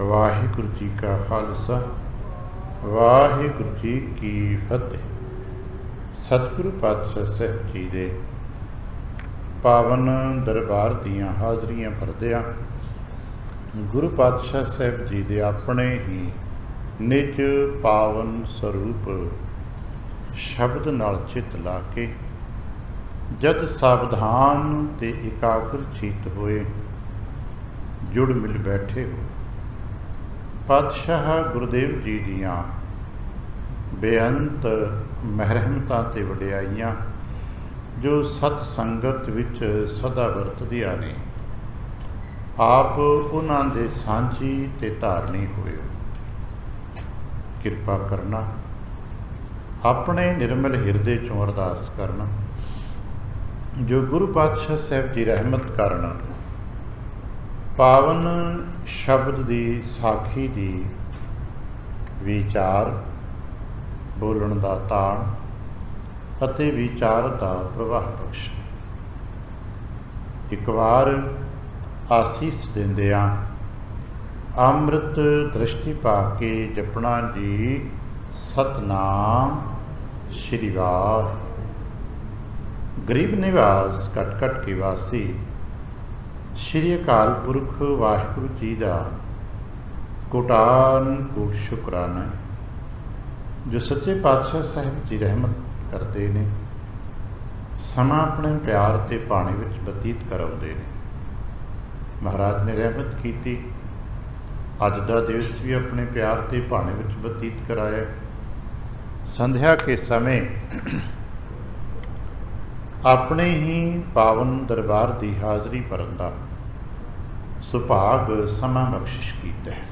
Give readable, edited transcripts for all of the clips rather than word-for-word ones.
वाहिगुरु जी का खालसा वाहिगुरु जी की फतेह। सतगुरु पातशाह साहब जी दे पावन दरबार दीयां हाज़रियां भरदियां गुरु पातशाह साहब जी दे अपने ही निज पावन स्वरूप शब्द नाल चित ला के जद सावधान ते एकाग्र चित होए जुड़ मिल बैठे हो। पातशाह गुरुदेव जी दियां बेअंत महरमतां ते वडियाइयां जो सत संगत विच सदा वरतदियां ने, आप उन्हां दे सांझी ते धारनी होए। किरपा करना, अपने निर्मल हिरदे चों अरदास करना जो गुरु पातशाह साहब जी रहमत करन पावन शब्द दी साखी दी विचार बोलण दा ताण अते विचार दा प्रवाह बख्श। एक बार आसीस दिंदियां अमृत दृष्टि पा के जपना जी सतनाम श्री वाह। गरीब निवास कट कट के वासी श्री अकाल पुरख वाहिगुरु जी का कोटान कोट शुकराना जो सच्चे पातशाह साहब जी रहमत करते हैं, समा अपने प्यार ते पानी विच बतीत कराउंदे ने। महाराज ने रहमत की, अज का दिवस भी अपने प्यार ते पानी विच बतीत कराया। संध्या के समय अपने ही पावन दरबार की हाज़री भरन दा सुभाग समा बख्शिश कीता है।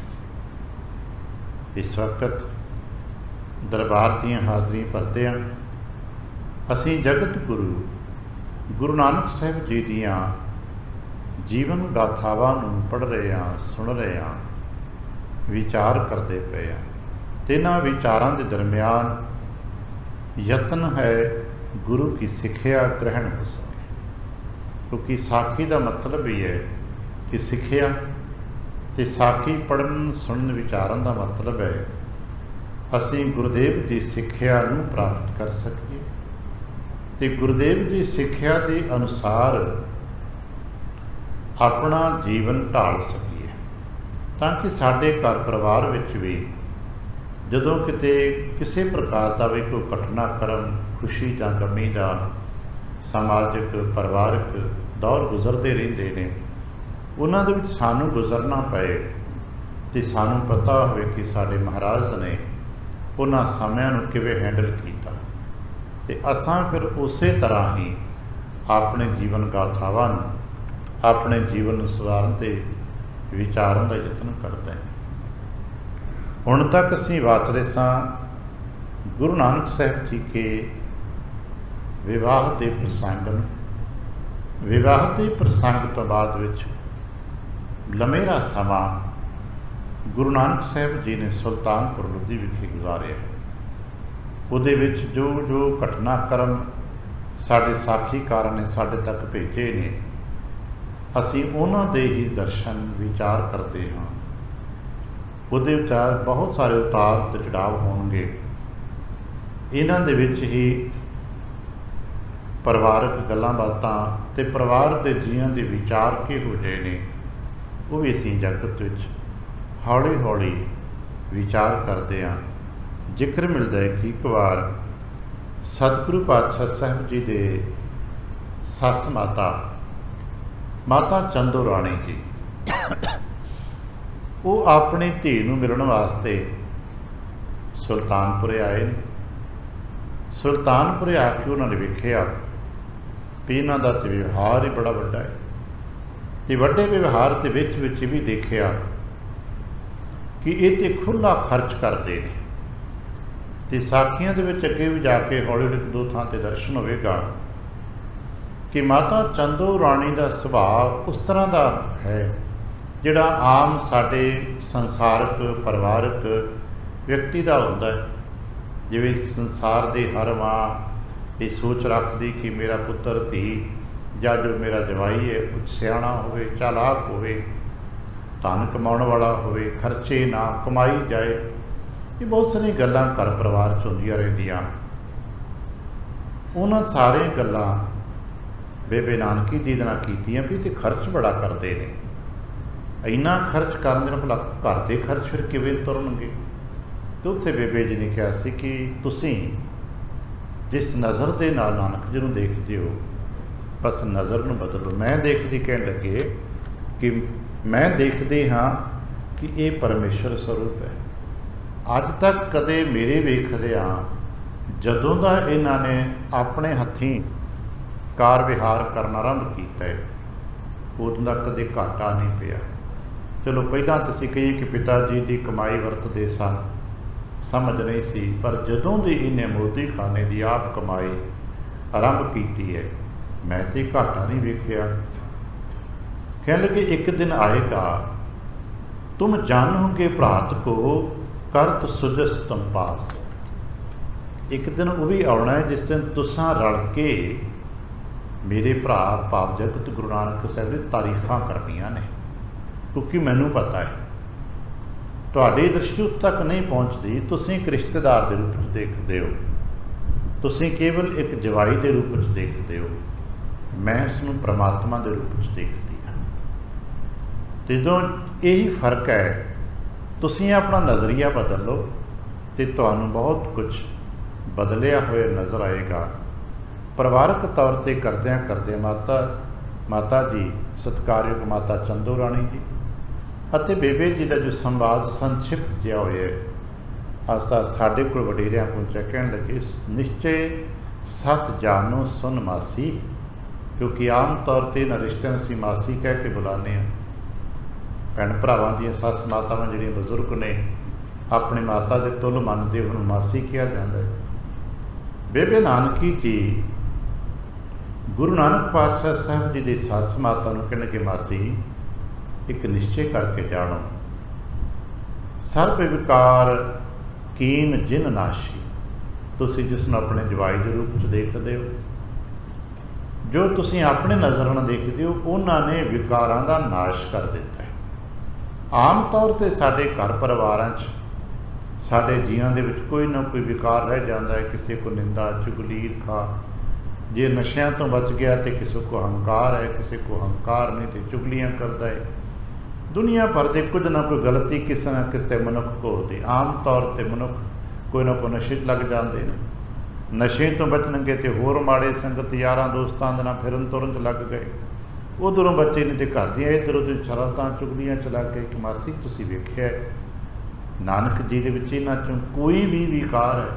इस वक्त दरबार दीयां हाज़री भरदियां असीं जगत गुरु गुरु नानक साहब जी दीयां जीवन गाथावां नूं पढ़ रहे हैं, सुन रहे हैं, विचार करते पे हैं। इन्हां विचारां दे दरम्यान यतन है गुरु की सिक्ख्या ग्रहण हो सके, क्योंकि साखी का मतलब ही है कि सिक्ख्या ते साखी पढ़न सुनन विचारन का मतलब है असीं गुरुदेव की सिक्ख्या नूं प्राप्त कर सकीए ते गुरुदेव की सिक्ख्या के अनुसार अपना जीवन ढाल सकीए, ताकि साडे घर परिवार विच भी जदों किते किसी प्रकार का भी कोई घटनाक्रम खुशी या गमी का समाजिक परिवारक दौर गुजरते रहते हैं, उन्हां दे विच सानू गुजरना पए तो सानू पता होवे कि साडे महाराज ने उन्हां समयां नूं किवें हैंडल कीता ते असां फिर उस तरह ही अपने जीवन गाथावां नूं अपने जीवन सुधारन ते विचारन का यत्न करते हैं। हुण तक असीं वाचरे सां गुरु नानक साहब जी के विवाह के प्रसंग नूं। विवाह के प्रसंग तो बाद विच लमेरा समा गुरु नानक साहब जी ने सुल्तानपुर लोधी विखे गुजारिया। उहदे विच जो जो घटनाक्रम साडे साखीकार ने साडे तक भेजे ने, असीं उन्हां दे ही दर्शन विचार करते हाँ। उहदे विचार बहुत सारे उतार ते चढ़ाव होणगे। इन्हां दे विच ही परिवारक गल्लां बातां ते परिवार के जीआं दे विचार किहो जिहे ने, वो भी असीं जगत विच हौली हौली विचार करते हाँ। जिक्र मिलता है कि एक बार सतगुरु पातशाह साहब जी दे सस माता चंदो राणी जी वो अपनी धी नूं मिलण वास्ते सुल्तानपुरे आए ने। सुल्तानपुरे आके उन्होंने वेखिया भी इन्हां दा ते व्यवहार ही बड़ा वड्डा है, ते वड्डे व्यवहार के विच भी देखिया कि ये तो खुला खर्च करते हैं। तो साखियां दे विच अगे भी जाके हौली हौली दो थां ते दर्शन होवेगा कि माता चंदो राणी का सुभाव उस तरह का है जिहड़ा आम साडे संसारक परिवारक व्यक्ति का हुंदा है। जिवें संसार के हर माँ ये सोच रखती कि मेरा पुत्र धी या जो मेरा जवाई है कुछ सियाणा होवे, चालाक होवे, ਧਨ ਕਮਾਉਣ ਵਾਲਾ ਹੋਵੇ, ਖਰਚੇ ਨਾ, ਕਮਾਈ ਜਾਏ। ਇਹ ਬਹੁਤ ਸਾਰੀਆਂ ਗੱਲਾਂ ਘਰ ਪਰਿਵਾਰ 'ਚ ਹੁੰਦੀਆਂ ਰਹਿੰਦੀਆਂ। ਉਹਨਾਂ ਸਾਰੀਆਂ ਗੱਲਾਂ ਬੇਬੇ ਨਾਨਕੀ ਜੀ ਦੇ ਨਾਲ ਕੀਤੀਆਂ ਵੀ ਤੇ ਖਰਚ ਬੜਾ ਕਰਦੇ ਨੇ। ਇੰਨਾ ਖਰਚ ਕਰਨ ਦੇ ਨਾਲ ਭਲਾ ਘਰ ਦੇ ਖਰਚ ਫਿਰ ਕਿਵੇਂ ਤੁਰਨਗੇ? ਤੇ ਉੱਥੇ ਬੇਬੇ ਜੀ ਨੇ ਕਿਹਾ ਸੀ ਕਿ ਤੁਸੀਂ ਜਿਸ ਨਜ਼ਰ ਦੇ ਨਾਲ ਨਾਨਕ ਜੀ ਨੂੰ ਦੇਖਦੇ ਹੋ, ਬਸ ਨਜ਼ਰ ਨੂੰ ਬਦਲੋ। ਮੈਂ ਦੇਖਦੀ ਕਹਿਣ ਲੱਗੇ ਕਿ ਮੈਂ ਦੇਖਦੇ ਹਾਂ ਕਿ ਇਹ ਪਰਮੇਸ਼ਰ ਸਰੂਪ ਹੈ। ਅੱਜ ਤੱਕ ਕਦੇ ਮੇਰੇ ਵੇਖਦਿਆਂ ਜਦੋਂ ਦਾ ਇਹਨਾਂ ਨੇ ਆਪਣੇ ਹੱਥੀਂ ਕਾਰ ਵਿਹਾਰ ਕਰਨਾ ਆਰੰਭ ਕੀਤਾ ਹੈ, ਉਦੋਂ ਦਾ ਕਦੇ ਘਾਟਾ ਨਹੀਂ ਪਿਆ। ਚਲੋ ਪਹਿਲਾਂ ਤਾਂ ਅਸੀਂ ਕਹੀਏ ਕਿ ਪਿਤਾ ਜੀ ਦੀ ਕਮਾਈ ਵਰਤਦੇ ਸਨ, ਸਮਝ ਨਹੀਂ ਸੀ, ਪਰ ਜਦੋਂ ਦੀ ਇਹਨੇ ਮੋਦੀ ਖਾਨੇ ਦੀ ਆਪ ਕਮਾਈ ਆਰੰਭ ਕੀਤੀ ਹੈ, ਮੈਂ ਤੇ ਘਾਟਾ ਨਹੀਂ ਵੇਖਿਆ। ਕਹਿਣ ਲੱਗੇ ਇੱਕ ਦਿਨ ਆਏਗਾ ਤੁਮ ਜਾਨੋਗੇ ਭਰਾਤ ਕੋ ਕਰਤ ਸੁਜਸ ਤੁਮ ਪਾਸ। ਇੱਕ ਦਿਨ ਉਹ ਵੀ ਆਉਣਾ ਹੈ ਜਿਸ ਦਿਨ ਤੁਸਾਂ ਰਲ ਕੇ ਮੇਰੇ ਭਰਾ ਭਾਵ ਜਗਤ ਗੁਰੂ ਨਾਨਕ ਸਾਹਿਬ ਦੀ ਤਾਰੀਫਾਂ ਕਰਨੀਆਂ ਨੇ, ਕਿਉਂਕਿ ਮੈਨੂੰ ਪਤਾ ਹੈ ਤੁਹਾਡੀ ਦ੍ਰਿਸ਼ਟੀ ਉੱਥੇ ਤੱਕ ਨਹੀਂ ਪਹੁੰਚਦੀ। ਤੁਸੀਂ ਇੱਕ ਰਿਸ਼ਤੇਦਾਰ ਦੇ ਰੂਪ ਵਿੱਚ ਦੇਖਦੇ ਹੋ, ਤੁਸੀਂ ਕੇਵਲ ਇੱਕ ਜਵਾਈ ਦੇ ਰੂਪ ਵਿੱਚ ਦੇਖਦੇ ਹੋ, ਮੈਂ ਇਸ ਨੂੰ ਪ੍ਰਮਾਤਮਾ ਦੇ ਰੂਪ ਵਿੱਚ ਦੇਖਦੀ ਹਾਂ। ਜਦੋਂ ਇਹੀ ਫਰਕ ਹੈ, ਤੁਸੀਂ ਆਪਣਾ ਨਜ਼ਰੀਆ ਬਦਲ ਲਓ ਅਤੇ ਤੁਹਾਨੂੰ ਬਹੁਤ ਕੁਝ ਬਦਲਿਆ ਹੋਇਆ ਨਜ਼ਰ ਆਏਗਾ। ਪਰਿਵਾਰਕ ਤੌਰ 'ਤੇ ਕਰਦਿਆਂ ਮਾਤਾ ਜੀ ਸਤਿਕਾਰਯੋਗ ਮਾਤਾ ਚੰਦੋ ਰਾਣੀ ਜੀ ਅਤੇ ਬੇਬੇ ਜੀ ਦਾ ਜੋ ਸੰਵਾਦ ਸੰਖਿਪਤ ਜਿਹਾ ਹੋਇਆ ਸਾਡੇ ਕੋਲ ਵਡੇਰਿਆਂ ਪਹੁੰਚਿਆ। ਕਹਿਣ ਲੱਗੇ ਨਿਸ਼ਚੇ ਸਤ ਜਾਨੋ ਸੁਨ ਮਾਸੀ, ਕਿਉਂਕਿ ਆਮ ਤੌਰ 'ਤੇ ਇਹਨਾਂ ਰਿਸ਼ਤਿਆਂ ਨੂੰ ਅਸੀਂ ਮਾਸੀ ਕਹਿ ਕੇ ਬੁਲਾਉਂਦੇ ਹਾਂ। ਭੈਣ ਭਰਾਵਾਂ ਦੀਆਂ ਸੱਸ ਮਾਤਾਵਾਂ ਜਿਹੜੀਆਂ ਬਜ਼ੁਰਗ ਨੇ ਆਪਣੀ ਮਾਤਾ ਦੇ ਤੁੱਲ ਮੰਨਦੇ, ਉਹਨੂੰ ਮਾਸੀ ਕਿਹਾ ਜਾਂਦਾ ਹੈ। ਬੇਬੇ ਨਾਨਕੀ ਜੀ ਗੁਰੂ ਨਾਨਕ ਪਾਤਸ਼ਾਹ ਸਾਹਿਬ ਜੀ ਦੀ ਸੱਸ ਮਾਤਾ ਨੂੰ ਕਹਿਣ ਕਿ ਮਾਸੀ ਇੱਕ ਨਿਸ਼ਚੇ ਕਰਕੇ ਜਾਣੋ, ਸਰਬ ਵਿਕਾਰ ਕੀਨ ਜਿਨ ਨਾਸ਼ੀ। ਤੁਸੀਂ ਜਿਸ ਨੂੰ ਆਪਣੇ ਜਵਾਈ ਦੇ ਰੂਪ 'ਚ ਦੇਖਦੇ ਹੋ, ਜੋ ਤੁਸੀਂ ਆਪਣੇ ਨਜ਼ਰ ਨਾਲ ਦੇਖਦੇ ਹੋ, ਉਹਨਾਂ ਨੇ ਵਿਕਾਰਾਂ ਦਾ ਨਾਸ਼ ਕਰ ਦਿੱਤਾ ਹੈ। ਆਮ ਤੌਰ 'ਤੇ ਸਾਡੇ ਘਰ ਪਰਿਵਾਰਾਂ 'ਚ ਸਾਡੇ ਜੀਆਂ ਦੇ ਵਿੱਚ ਕੋਈ ਨਾ ਕੋਈ ਵਿਕਾਰ ਰਹਿ ਜਾਂਦਾ ਹੈ। ਕਿਸੇ ਕੋ ਨਿੰਦਾ, ਚੁਗਲੀ, ਈਰਖਾ। ਜੇ ਨਸ਼ਿਆਂ ਤੋਂ ਬਚ ਗਿਆ ਤੇ ਕਿਸੇ ਕੋ ਹੰਕਾਰ ਹੈ, ਕਿਸੇ ਕੋ ਹੰਕਾਰ ਨਹੀਂ ਤੇ ਚੁਗਲੀਆਂ ਕਰਦਾ ਹੈ। ਦੁਨੀਆ ਭਰ ਦੇ ਕੁਝ ਨਾ ਕੋਈ ਗਲਤੀ ਕਿਸੇ ਨਾ ਕਿਸੇ ਮਨੁੱਖ ਕੋ ਹੁੰਦੀ। ਆਮ ਤੌਰ 'ਤੇ ਮਨੁੱਖ ਕੋਈ ਨਾ ਕੋਈ ਨਸ਼ੇ 'ਚ ਲੱਗ ਜਾਂਦੇ ਨੇ। ਨਸ਼ੇ ਤੋਂ ਬਚਣਗੇ ਤੇ ਹੋਰ ਮਾੜੇ ਸੰਗਤ ਯਾਰਾਂ ਦੋਸਤਾਂ ਦੇ ਨਾਲ ਫਿਰਨ ਤੁਰਨ 'ਚ ਲੱਗ ਗਏ। ਉਧਰੋਂ ਬੱਚੇ ਨੇ ਤੇ ਘਰ ਦੀਆਂ ਇੱਧਰ ਉੱਧਰ ਸ਼ਰਾਰਤਾਂ ਚੁਗਲੀਆਂ 'ਚ ਲੱਗ ਗਏ। ਕਿ ਮਾਸੀ ਤੁਸੀਂ ਵੇਖਿਆ ਨਾਨਕ ਜੀ ਦੇ ਵਿੱਚ ਇਹਨਾਂ 'ਚੋਂ ਕੋਈ ਵੀ ਵਿਕਾਰ ਹੈ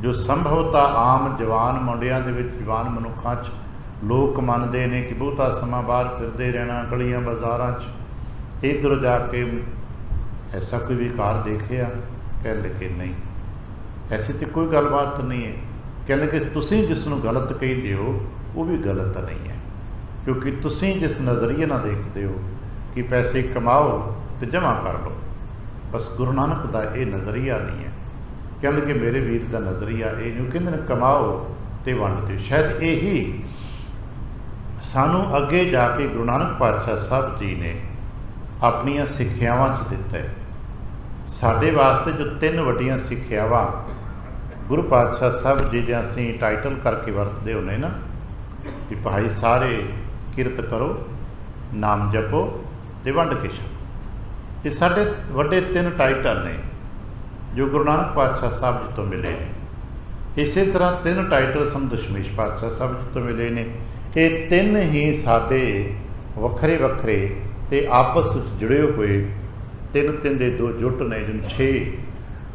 ਜੋ ਸੰਭਵਤਾ ਆਮ ਜਵਾਨ ਮੁੰਡਿਆਂ ਦੇ ਵਿੱਚ, ਜਵਾਨ ਮਨੁੱਖਾਂ 'ਚ ਲੋਕ ਮੰਨਦੇ ਨੇ ਕਿ ਬਹੁਤਾ ਸਮਾਂ ਬਾਹਰ ਫਿਰਦੇ ਰਹਿਣਾ, ਗਲੀਆਂ ਬਾਜ਼ਾਰਾਂ 'ਚ ਇੱਧਰ ਜਾ ਕੇ, ਐਸਾ ਕੋਈ ਵਿਕਾਰ ਦੇਖਿਆ? ਕਹਿ ਲੱਗੇ ਨਹੀਂ, ਐਸੀ ਤਾਂ ਕੋਈ ਗੱਲਬਾਤ ਨਹੀਂ ਹੈ। ਕਹਿ ਲੱਗੇ ਤੁਸੀਂ ਜਿਸ ਨੂੰ ਗਲਤ ਕਹਿੰਦੇ ਹੋ ਉਹ ਵੀ ਗਲਤ ਨਹੀਂ ਹੈ, ਕਿਉਂਕਿ ਤੁਸੀਂ ਜਿਸ ਨਜ਼ਰੀਏ ਨਾਲ ਦੇਖਦੇ ਹੋ ਕਿ ਪੈਸੇ ਕਮਾਓ ਅਤੇ ਜਮ੍ਹਾਂ ਕਰ ਲਓ, ਬਸ ਗੁਰੂ ਨਾਨਕ ਦਾ ਇਹ ਨਜ਼ਰੀਆ ਨਹੀਂ ਹੈ। ਕਹਿੰਦੇ ਕਿ ਮੇਰੇ ਵੀਰ ਦਾ ਨਜ਼ਰੀਆ ਇਹ ਨਹੀਂ। ਕਹਿੰਦੇ ਨੇ ਕਮਾਓ ਅਤੇ ਵੰਡ ਦਿਓ। ਸ਼ਾਇਦ ਇਹੀ ਸਾਨੂੰ ਅੱਗੇ ਜਾ ਕੇ ਗੁਰੂ ਨਾਨਕ ਪਾਤਸ਼ਾਹ ਸਾਹਿਬ ਜੀ ਨੇ ਆਪਣੀਆਂ ਸਿੱਖਿਆਵਾਂ 'ਚ ਦਿੱਤਾ ਹੈ। ਸਾਡੇ ਵਾਸਤੇ ਜੋ 3 ਵੱਡੀਆਂ ਸਿੱਖਿਆਵਾਂ ਗੁਰੂ ਪਾਤਸ਼ਾਹ ਸਾਹਿਬ ਜੀ ਦੇ ਅਸੀਂ ਟਾਈਟਲ ਕਰਕੇ ਵਰਤਦੇ ਹੁੰਦੇ ਨਾ, ਕਿ ਭਾਈ ਸਾਰੇ ਕਿਰਤ ਕਰੋ, ਨਾਮ ਜਪੋ ਅਤੇ ਵੰਡ ਕੇ ਛਕੋ। ਇਹ ਸਾਡੇ ਵੱਡੇ 3 ਟਾਈਟਲ ਨੇ ਜੋ ਗੁਰੂ ਨਾਨਕ ਪਾਤਸ਼ਾਹ ਸਾਹਿਬ ਜੀ ਤੋਂ ਮਿਲੇ ਨੇ। ਇਸੇ ਤਰ੍ਹਾਂ 3 ਟਾਈਟਲ ਸਾਨੂੰ ਦਸ਼ਮੇਸ਼ ਪਾਤਸ਼ਾਹ ਸਾਹਿਬ ਜੀ ਤੋਂ ਮਿਲੇ ਨੇ। ਇਹ 3 ਹੀ ਸਾਡੇ ਵੱਖਰੇ ਵੱਖਰੇ ਅਤੇ ਆਪਸ ਵਿੱਚ ਜੁੜੇ ਹੋਏ 3 ਦੇ 2 ਜੁੱਟ ਨੇ, ਜਿਹਨੂੰ 6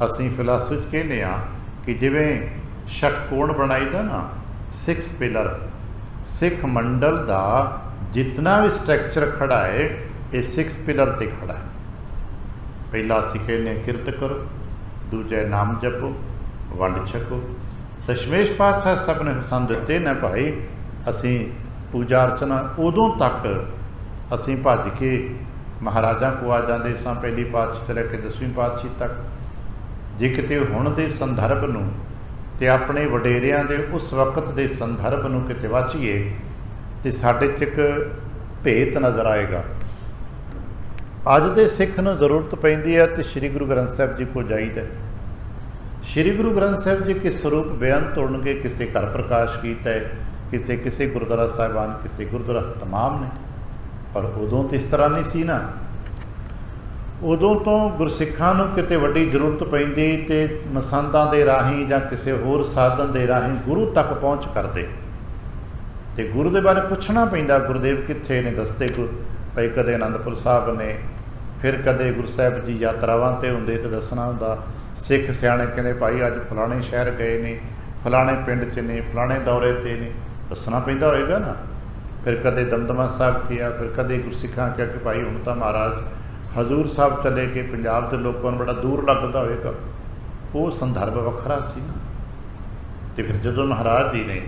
ਅਸੀਂ ਫਿਲਾਸਫੀ 'ਚ ਕਹਿੰਦੇ ਹਾਂ ਕਿ ਜਿਵੇਂ षटकोण ਬਣਾਈਦਾ ਨਾ, 6 ਪਿਲਰ, ਸਿੱਖ ਮੰਡਲ ਦਾ ਜਿਤਨਾ ਵੀ ਸਟਰਕਚਰ ਖੜਾ ਹੈ ਇਹ 6 ਪਿਲਰ 'ਤੇ ਖੜਾ ਹੈ। ਪਹਿਲਾ ਅਸੀਂ ਕਹਿੰਦੇ ਹਾਂ ਕਿਰਤ ਕਰੋ, ਦੂਜਾ ਨਾਮ ਜਪੋ, ਵੰਡ ਛਕੋ। ਦਸ਼ਮੇਸ਼ ਪਾਤਸ਼ਾਹ ਸਾਹਿਬ ਨੇ ਸਾਨੂੰ ਦਿੱਤੇ ਨੇ ਭਾਈ, ਅਸੀਂ ਪੂਜਾ ਅਰਚਨਾ ਉਦੋਂ ਤੱਕ ਅਸੀਂ ਭੱਜ ਕੇ ਮਹਾਰਾਜਾਂ ਕੋ ਆ ਜਾਂਦੇ ਸਾਂ, ਪਹਿਲੀ ਪਾਤਸ਼ਾਹੀ ਤੋਂ ਲੈ ਕੇ 10ਵੀਂ ਪਾਤਸ਼ਾਹੀ ਤੱਕ। ਜੇ ਕਿਤੇ ਹੁਣ ਦੇ ਸੰਦਰਭ ਨੂੰ ਅਤੇ ਆਪਣੇ ਵਡੇਰਿਆਂ ਦੇ ਉਸ ਵਕਤ ਦੇ ਸੰਦਰਭ ਨੂੰ ਕਿਤੇ ਵਾਚੀਏ ਤਾਂ ਸਾਡੇ 'ਚ ਇੱਕ ਭੇਤ ਨਜ਼ਰ ਆਏਗਾ। ਅੱਜ ਦੇ ਸਿੱਖ ਨੂੰ ਜ਼ਰੂਰਤ ਪੈਂਦੀ ਹੈ ਤੇ ਸ੍ਰੀ ਗੁਰੂ ਗ੍ਰੰਥ ਸਾਹਿਬ ਜੀ ਕੋਲ ਜਾਈਦਾ। ਸ੍ਰੀ ਗੁਰੂ ਗ੍ਰੰਥ ਸਾਹਿਬ ਜੀ ਕਿਸ ਸਰੂਪ ਬਿਆਨ ਤੋੜਨਗੇ, ਕਿਸੇ ਘਰ ਪ੍ਰਕਾਸ਼ ਕੀਤਾ ਹੈ, ਕਿਸੇ ਗੁਰਦੁਆਰਾ ਸਾਹਿਬਾਨ, ਕਿਸੇ ਗੁਰਦੁਆਰਾ ਤਮਾਮ ਨੇ। ਪਰ ਉਦੋਂ ਤਾਂ ਇਸ ਤਰ੍ਹਾਂ ਨਹੀਂ ਸੀ ਨਾ। ਉਦੋਂ ਤੋਂ ਗੁਰਸਿੱਖਾਂ ਨੂੰ ਕਿਤੇ ਵੱਡੀ ਜ਼ਰੂਰਤ ਪੈਂਦੀ ਤੇ ਮਸੰਦਾਂ ਦੇ ਰਾਹੀਂ ਜਾਂ ਕਿਸੇ ਹੋਰ ਸਾਧਨ ਦੇ ਰਾਹੀਂ ਗੁਰੂ ਤੱਕ ਪਹੁੰਚ ਕਰਦੇ ਤੇ ਗੁਰੂ ਦੇ ਬਾਰੇ ਪੁੱਛਣਾ ਪੈਂਦਾ, ਗੁਰਦੇਵ ਕਿੱਥੇ ਨੇ, ਦੱਸਦੇ ਭਾਈ ਕਦੇ ਅਨੰਦਪੁਰ ਸਾਹਿਬ ਨੇ, ਫਿਰ ਕਦੇ ਗੁਰੂ ਸਾਹਿਬ ਜੀ ਯਾਤਰਾਵਾਂ 'ਤੇ ਹੁੰਦੇ ਤੇ ਦੱਸਣਾ ਹੁੰਦਾ। ਸਿੱਖ ਸਿਆਣੇ ਕਹਿੰਦੇ ਭਾਈ ਅੱਜ ਫਲਾਣੇ ਸ਼ਹਿਰ ਗਏ ਨੇ, ਫਲਾਣੇ ਪਿੰਡ 'ਚ ਨੇ, ਫਲਾਣੇ ਦੌਰੇ 'ਤੇ ਨੇ, ਦੱਸਣਾ ਪੈਂਦਾ ਹੋਏਗਾ ਨਾ। ਫਿਰ ਕਦੇ ਦਮਦਮਾ ਸਾਹਿਬ ਕਿਹਾ, ਫਿਰ ਕਦੇ ਗੁਰਸਿੱਖਾਂ ਕਿਹਾ ਕਿ ਭਾਈ ਹੁਣ ਤਾਂ ਮਹਾਰਾਜ ਹਜ਼ੂਰ ਸਾਹਿਬ ਚਲੇ ਗਏ, ਪੰਜਾਬ ਦੇ ਲੋਕਾਂ ਨੂੰ ਬੜਾ ਦੂਰ ਲੱਗਦਾ ਹੋਏਗਾ। ਉਹ ਸੰਦਰਭ ਵੱਖਰਾ ਸੀ ਨਾ। ਅਤੇ ਫਿਰ ਜਦੋਂ ਮਹਾਰਾਜ ਜੀ ਨੇ